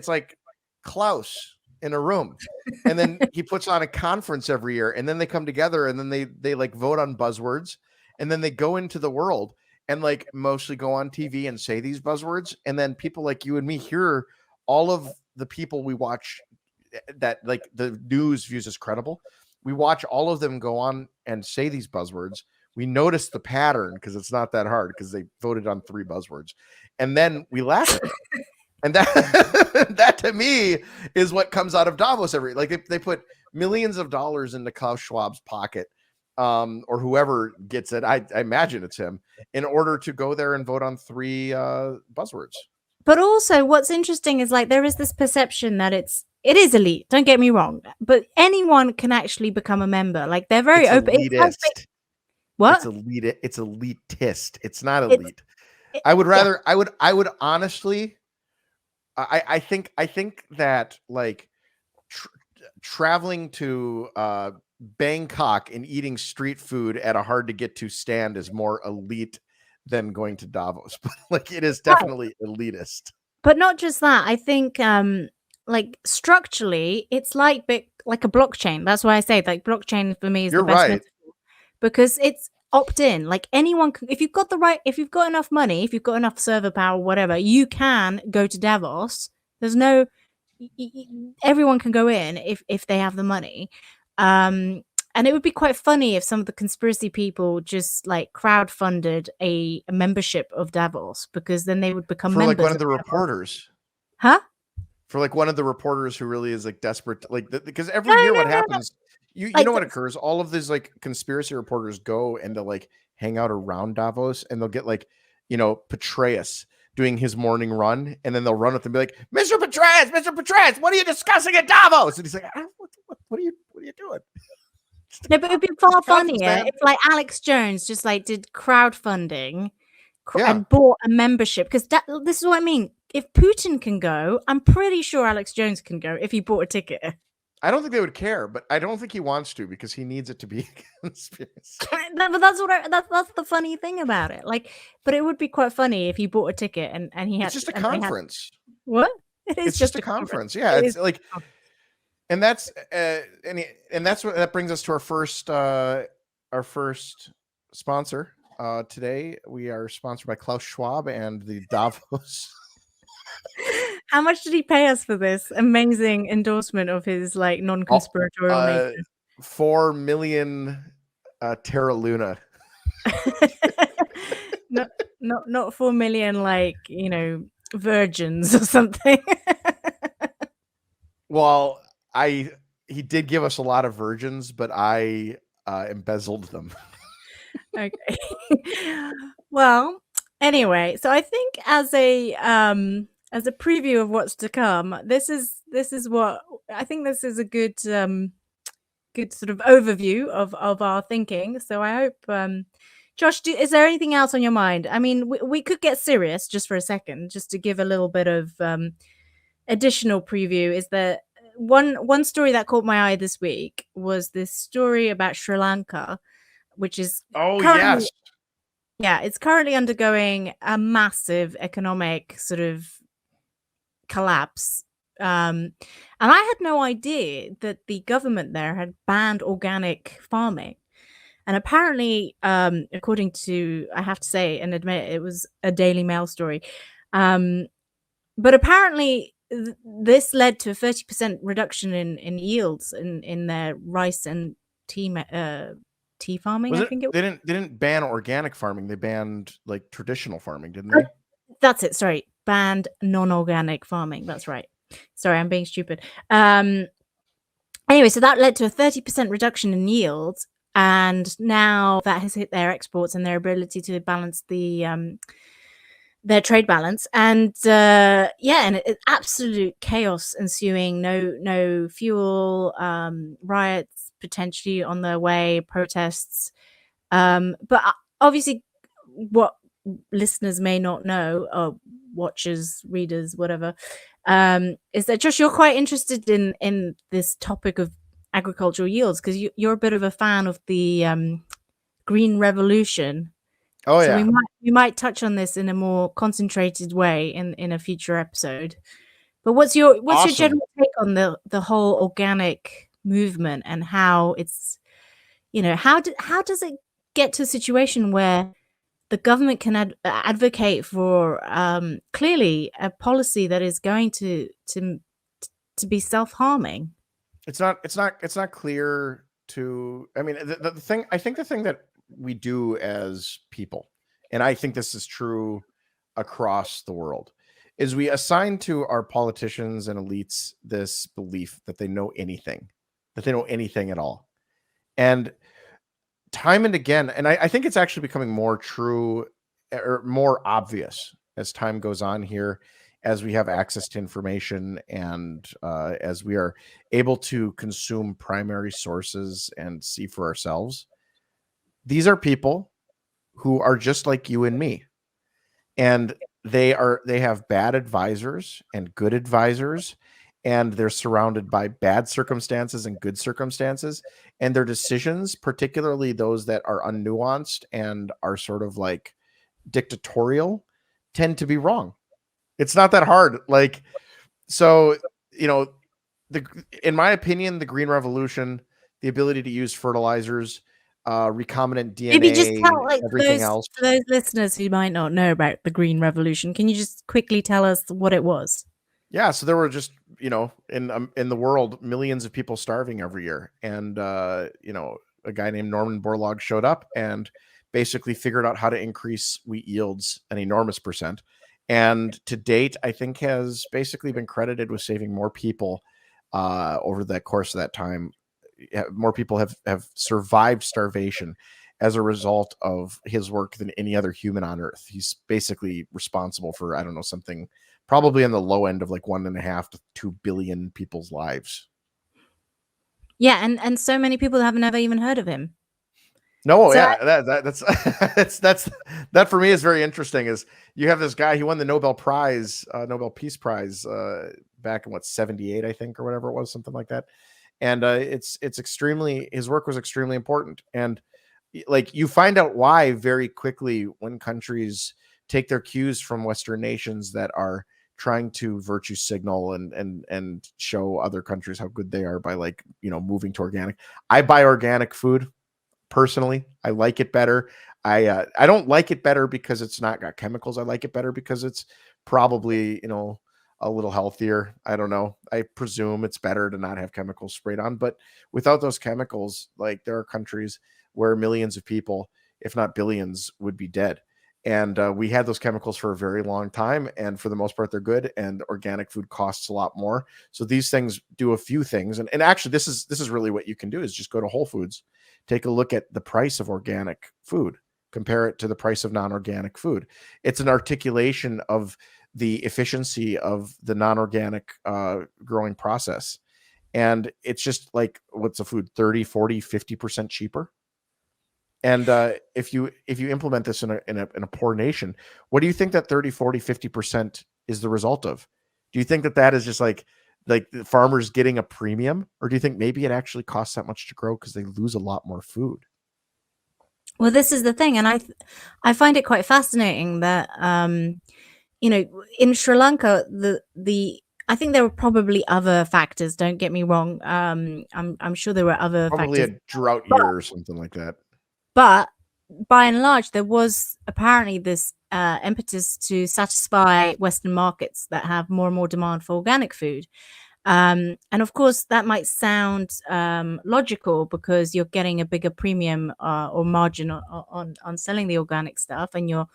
like Klaus in a room. And then he puts on a conference every year, and then they come together, and then they like vote on buzzwords, and then they go into the world and like mostly go on TV and say these buzzwords. And then people like you and me hear all of the people we watch that like the news views as credible. We watch all of them go on and say these buzzwords. We notice the pattern because it's not that hard because they voted on 3 buzzwords, and then we laugh at it. And that to me is what comes out of Davos they put millions of dollars into Klaus Schwab's pocket, or whoever gets it. I imagine it's him, in order to go there and vote on 3 buzzwords. But also what's interesting is like there is this perception that it is elite, don't get me wrong, but anyone can actually become a member. Like they're very open. What? It's elitist. It's not elite. I would honestly, I think that like traveling to Bangkok and eating street food at a hard to get to stand is more elite than going to Davos. But like it is definitely elitist. But not just that. I think like structurally it's like a blockchain. That's why I say like blockchain for me is the best metaphor, because it's opt-in. Like anyone can, if you've got enough money, if you've got enough server power, whatever, you can go to Davos. There's no everyone can go in if they have the money. And it would be quite funny if some of the conspiracy people just like crowdfunded a membership of Davos, because then they would become members. Like one of the reporters. Huh? For like one of the reporters who really is like desperate, like because every year what happens, you know what occurs? All of these like conspiracy reporters go and they'll like hang out around Davos, and they'll get like, Petraeus doing his morning run, and then they'll run with him and be like, Mr. Petraeus, what are you discussing at Davos? And he's like, what are you doing? No, but it'd be far funnier if like Alex Jones just like did crowdfunding and bought a membership, because this is what I mean. If Putin can go, I'm pretty sure Alex Jones can go if he bought a ticket. I don't think they would care, but I don't think he wants to, because he needs it to be a conspiracy. But that's the funny thing about it. Like, but it would be quite funny if he bought a ticket and he had. It's just a conference. What? It's just a conference. Yeah, it's like, and that's that brings us to our first sponsor. Today we are sponsored by Klaus Schwab and the Davos. How much did he pay us for this amazing endorsement of his like non-conspiratorial nature? 4 million Terra Luna. not 4 million like virgins or something. Well, he did give us a lot of virgins, but I embezzled them. Okay. Well, anyway, so I think as a preview of what's to come, this is what I think. This is a good sort of overview of our thinking. So I hope, Josh, is there anything else on your mind? I mean, we could get serious just for a second, just to give a little bit of additional preview. Is that one story that caught my eye this week was this story about Sri Lanka, which is it's currently undergoing a massive economic sort of collapse. And I had no idea that the government there had banned organic farming. And apparently, according to, I have to say and admit, it was a Daily Mail story. But apparently this led to a 30% reduction in yields in their rice and tea farming. I think they didn't ban organic farming. They banned like traditional farming, didn't they? That's it. Sorry, banned non-organic farming. That's right. Sorry, I'm being stupid. Anyway, so that led to a 30% reduction in yield, and now that has hit their exports and their ability to balance their trade balance. And and absolute chaos ensuing. No fuel, riots potentially on their way, protests. But obviously, what listeners may not know, or watchers, readers, whatever, is that, Josh, you're quite interested in this topic of agricultural yields because you're a bit of a fan of the green revolution. Oh So yeah. we might touch on this in a more concentrated way in a future episode. But what's your Awesome. general take on the whole organic movement and how it's, how does it get to a situation where the government can advocate for clearly a policy that is going to be self-harming? It's not clear to, I mean, the thing, I think the thing that we do as people, and I think this is true across the world, is we assign to our politicians and elites this belief that they know anything at all. And time and again, and I think it's actually becoming more true or more obvious as time goes on here, as we have access to information and as we are able to consume primary sources and see for ourselves. These are people who are just like you and me, and they have bad advisors and good advisors, and they're surrounded by bad circumstances and good circumstances, and their decisions, particularly those that are unnuanced and are sort of like dictatorial, tend to be wrong. It's not that hard. Like, so, in my opinion, the green revolution, the ability to use fertilizers, recombinant DNA, Maybe just tell, like, everything else. For those listeners who might not know about the green revolution, can you just quickly tell us what it was? Yeah, so there were just, in the world, millions of people starving every year, and a guy named Norman Borlaug showed up and basically figured out how to increase wheat yields an enormous percent, and to date, I think has basically been credited with saving more people over the course of that time. More people have survived starvation as a result of his work than any other human on Earth. He's basically responsible for, I don't know, something probably on the low end of like 1.5 to 2 billion people's lives. Yeah, and so many people have never even heard of him. No, so yeah, that's that for me is very interesting. Is you have this guy, he won the Nobel Peace Prize back in 78, I think, or whatever it was, something like that. And it's extremely, his work was extremely important. And like, you find out why very quickly when countries take their cues from Western nations that are trying to virtue signal and show other countries how good they are by, like, moving to organic. I buy organic food personally. I like it better. I don't like it better because it's not got chemicals. I like it better because it's probably, a little healthier. I don't know. I presume it's better to not have chemicals sprayed on, but without those chemicals, like, there are countries where millions of people, if not billions, would be dead. And we had those chemicals for a very long time, and for the most part, they're good. And organic food costs a lot more. So these things do a few things. And actually, this is really what you can do, is just go to Whole Foods, take a look at the price of organic food, compare it to the price of non-organic food. It's an articulation of the efficiency of the non-organic growing process. And it's just like, what's a food, 30, 40, 50% cheaper? And if you implement this in a poor nation, what do you think that 30, 40, 50% is the result of? Do you think that is just like the farmers getting a premium, or do you think maybe it actually costs that much to grow because they lose a lot more food? Well, this is the thing, and I find it quite fascinating that in Sri Lanka, I think there were probably other factors. Don't get me wrong. I'm sure there were other probably factors. A drought year or something like that. But by and large, there was apparently this impetus to satisfy Western markets that have more and more demand for organic food. And of course, that might sound logical because you're getting a bigger premium or margin on selling the organic stuff, and you're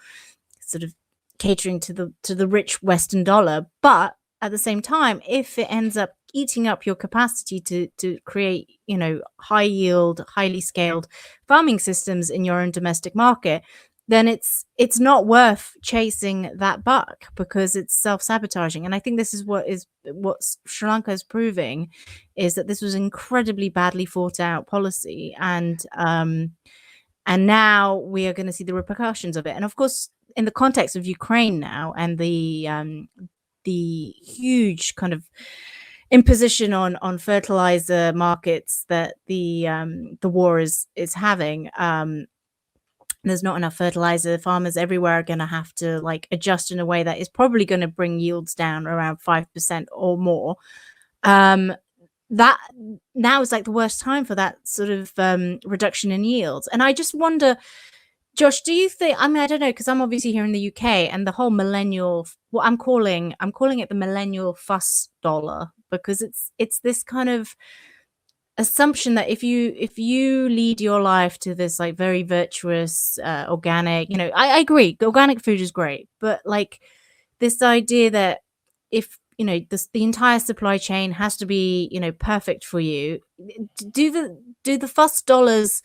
sort of catering to the rich Western dollar. But at the same time, if it ends up eating up your capacity to create, high yield, highly scaled farming systems in your own domestic market, then it's not worth chasing that buck because it's self-sabotaging. And I think this is what Sri Lanka is proving, is that this was incredibly badly thought out policy, and now we are going to see the repercussions of it. And of course, in the context of Ukraine now, and the huge kind of imposition on fertilizer markets that the war is having, there's not enough fertilizer. Farmers everywhere are going to have to like adjust in a way that is probably going to bring yields down around 5% or more. That now is like the worst time for that sort of reduction in yields. And I just wonder, Josh, do you think, I don't know, because I'm obviously here in the UK, and the whole millennial, what I'm calling it the millennial fuss dollar, because it's this kind of assumption that if you lead your life to this like very virtuous organic, I agree, organic food is great, but like this idea that if the entire supply chain has to be perfect for you, do the fuss dollars,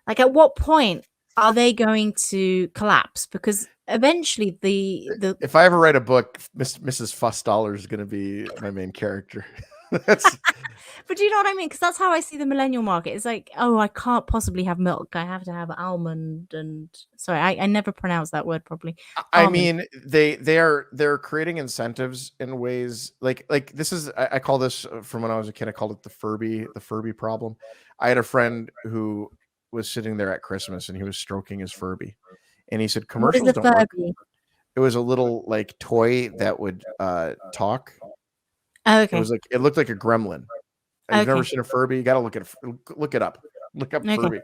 like at what point are they going to collapse? Because eventually the if I ever write a book, Mrs. Fuss Dollar is going to be my main character. That's but do you know what I mean? Because that's how I see the millennial market. It's like, oh, I can't possibly have milk. I have to have almond. And sorry, I never pronounced that word properly. I mean, they're creating incentives in ways like this is, I call this, from when I was a kid, I called it the Furby problem. I had a friend who was sitting there at Christmas and he was stroking his Furby, and he said, commercials don't work. It was a little like toy that would talk. Oh, okay. It was like, it looked like a gremlin. You've never seen a Furby? You got to look it up. Look up Furby.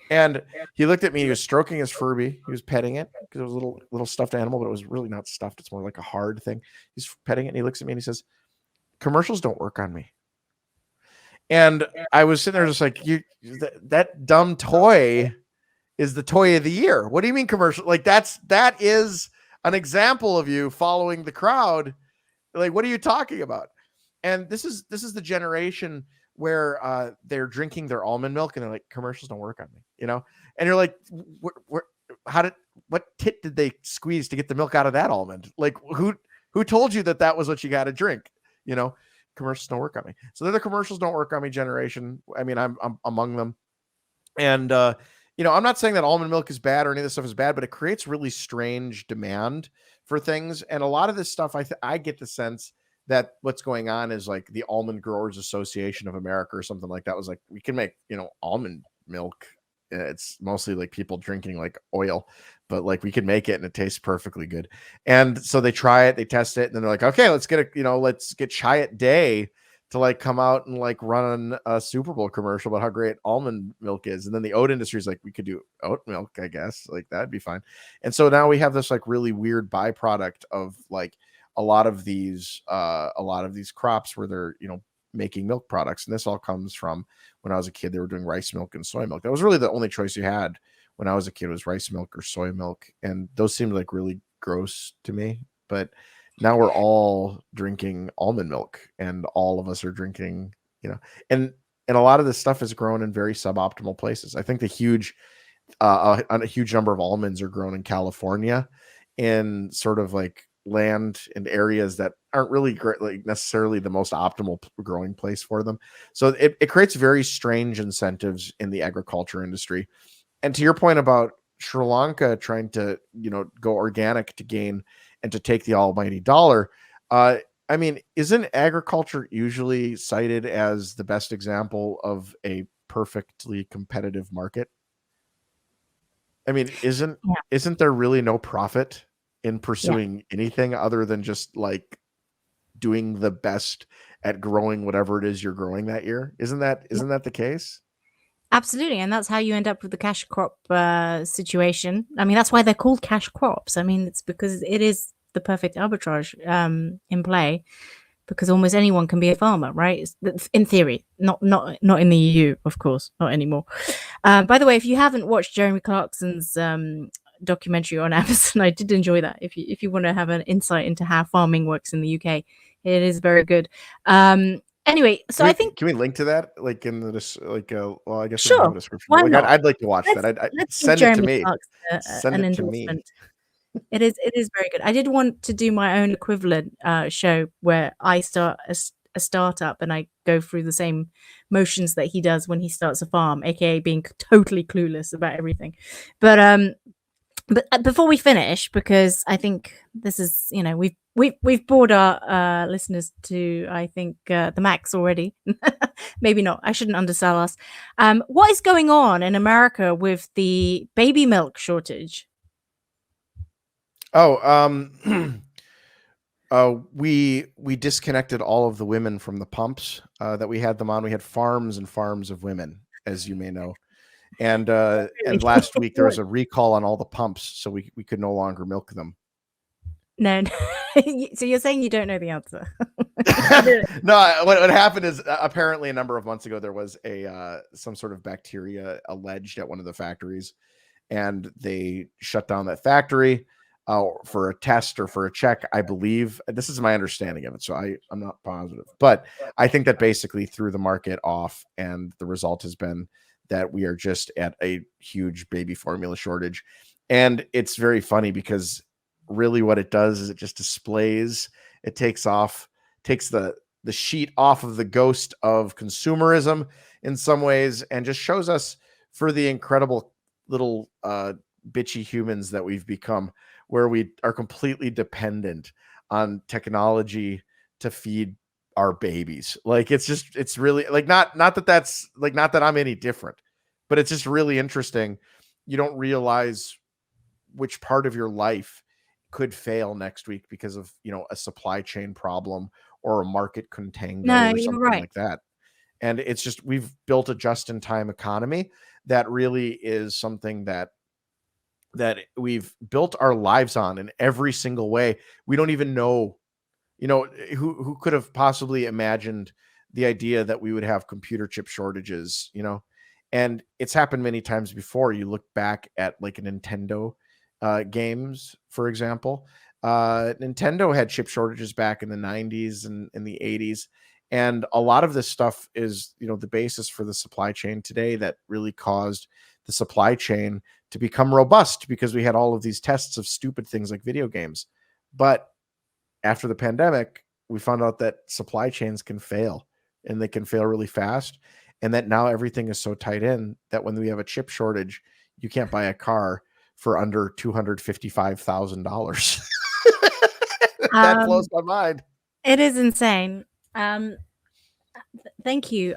And he looked at me. He was stroking his Furby. He was petting it because it was a little stuffed animal, but it was really not stuffed. It's more like a hard thing. He's petting it, and he looks at me and he says, "Commercials don't work on me." And I was sitting there just like, that dumb toy is the toy of the year. What do you mean commercial? Like that is an example of you following the crowd. Like, what are you talking about? And this is the generation where they're drinking their almond milk and they're like, commercials don't work on me, And you're like, what tit did they squeeze to get the milk out of that almond? Like, who told you that was what you got to drink? Commercials don't work on me. So they're the commercials don't work on me generation. I mean, I'm among them. And I'm not saying that almond milk is bad or any of this stuff is bad, but it creates really strange demand for things. And a lot of this stuff, I get the sense that what's going on is like the Almond Growers Association of America or something like that was like, we can make, almond milk. It's mostly like people drinking like oil, but like we can make it and it tastes perfectly good. And so they try it, they test it, and then they're like, okay, let's get let's get Chiat Day to like come out and like run a Super Bowl commercial about how great almond milk is. And then the oat industry is like, we could do oat milk, I guess, like that'd be fine. And so now we have this like really weird byproduct of like a lot of these crops where they're, making milk products. And this all comes from when I was a kid, they were doing rice milk and soy milk. That was really the only choice you had when I was a kid, was rice milk or soy milk. And those seemed like really gross to me, but now we're all drinking almond milk, and all of us are drinking, and a lot of this stuff is grown in very suboptimal places. I think a huge number of almonds are grown in California, in sort of like land and areas that aren't really like necessarily the most optimal growing place for them. So it creates very strange incentives in the agriculture industry. And to your point about Sri Lanka trying to, go organic to gain and to take the almighty dollar, I mean, isn't agriculture usually cited as the best example of a perfectly competitive market? I mean, isn't there really no profit in pursuing anything other than just like doing the best at growing whatever it is you're growing that year? Isn't that the case? Absolutely. And that's how you end up with the cash crop situation. I mean, that's why they're called cash crops. I mean, it's because it is the perfect arbitrage in play, because almost anyone can be a farmer, right? In theory, not in the EU, of course, not anymore. By the way, if you haven't watched Jeremy Clarkson's documentary on Amazon, I did enjoy that. If you want to have an insight into how farming works in the UK, It is very good. Anyway, so I think can we link to that like in the well, I guess we don't have sure. a description. Why Like not? I'd like to watch Let's that. I'd let's give send it to Jeremy me. Clarkson Send an it to me. endorsement. It is very good. I did want to do my own equivalent show where I start a startup and I go through the same motions that he does when he starts a farm, aka being totally clueless about everything. But before we finish, because I think this is, you know, we've bored our listeners to, I think, the max already. Maybe not. I shouldn't undersell us. What is going on in America with the baby milk shortage? Oh, we disconnected all of the women from the pumps that we had them on. We had farms and farms of women, as you may know. And last week there was a recall on all the pumps, so we could no longer milk them. No. So you're saying you don't know the answer? No, what happened is apparently a number of months ago there was some sort of bacteria alleged at one of the factories, and they shut down that factory for a test or for a check. I believe this is my understanding of it, so I'm not positive, but I think that basically threw the market off, and the result has been that we are just at a huge baby formula shortage. And it's very funny because really what it does is it just displays, it takes the sheet off of the ghost of consumerism in some ways, and just shows us for the incredible little bitchy humans that we've become, where we are completely dependent on technology to feed our babies. Like it's really like not that I'm any different, but it's just really interesting. You don't realize which part of your life could fail next week because of, you know, a supply chain problem or a market contango or something like that. And it's just, we've built a just-in-time economy that really is something that we've built our lives on in every single way. We don't even know, you know, who could have possibly imagined the idea that we would have computer chip shortages, you know? And it's happened many times before. You look back at like a Nintendo games, for example. Nintendo had chip shortages back in the 90s and in the 80s. And a lot of this stuff is, you know, the basis for the supply chain today that really caused the supply chain to become robust, because we had all of these tests of stupid things like video games. But after the pandemic, we found out that supply chains can fail, and they can fail really fast. And that now everything is so tight in that when we have a chip shortage, you can't buy a car for under $255,000. That blows my mind. It is insane. Thank you.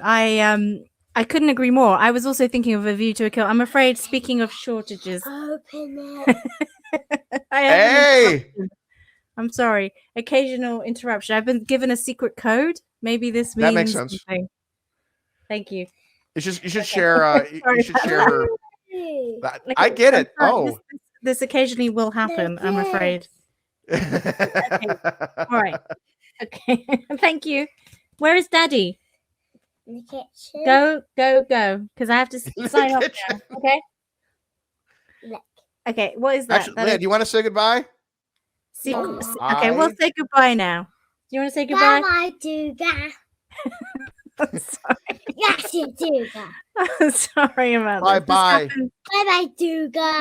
I couldn't agree more. I was also thinking of A View to a Kill. I'm afraid, speaking of shortages, Open it. Hey, I'm sorry. Occasional interruption. I've been given a secret code. Maybe this means that makes sense. something. Thank you. You should share. You should share her. I get it. Oh, this occasionally will happen. I'm afraid. Okay. All right. Okay. Thank you. Where is Daddy? In the kitchen. Go. Because I have to sign off now. Okay. Look. Okay. What is that? Actually, Leah, do you want to say goodbye? Okay, we'll say goodbye now. Do you want to say goodbye? Bye, Duga. I'm sorry. Yes, you Duga. I'm sorry about Bye this. bye. Bye, Duga.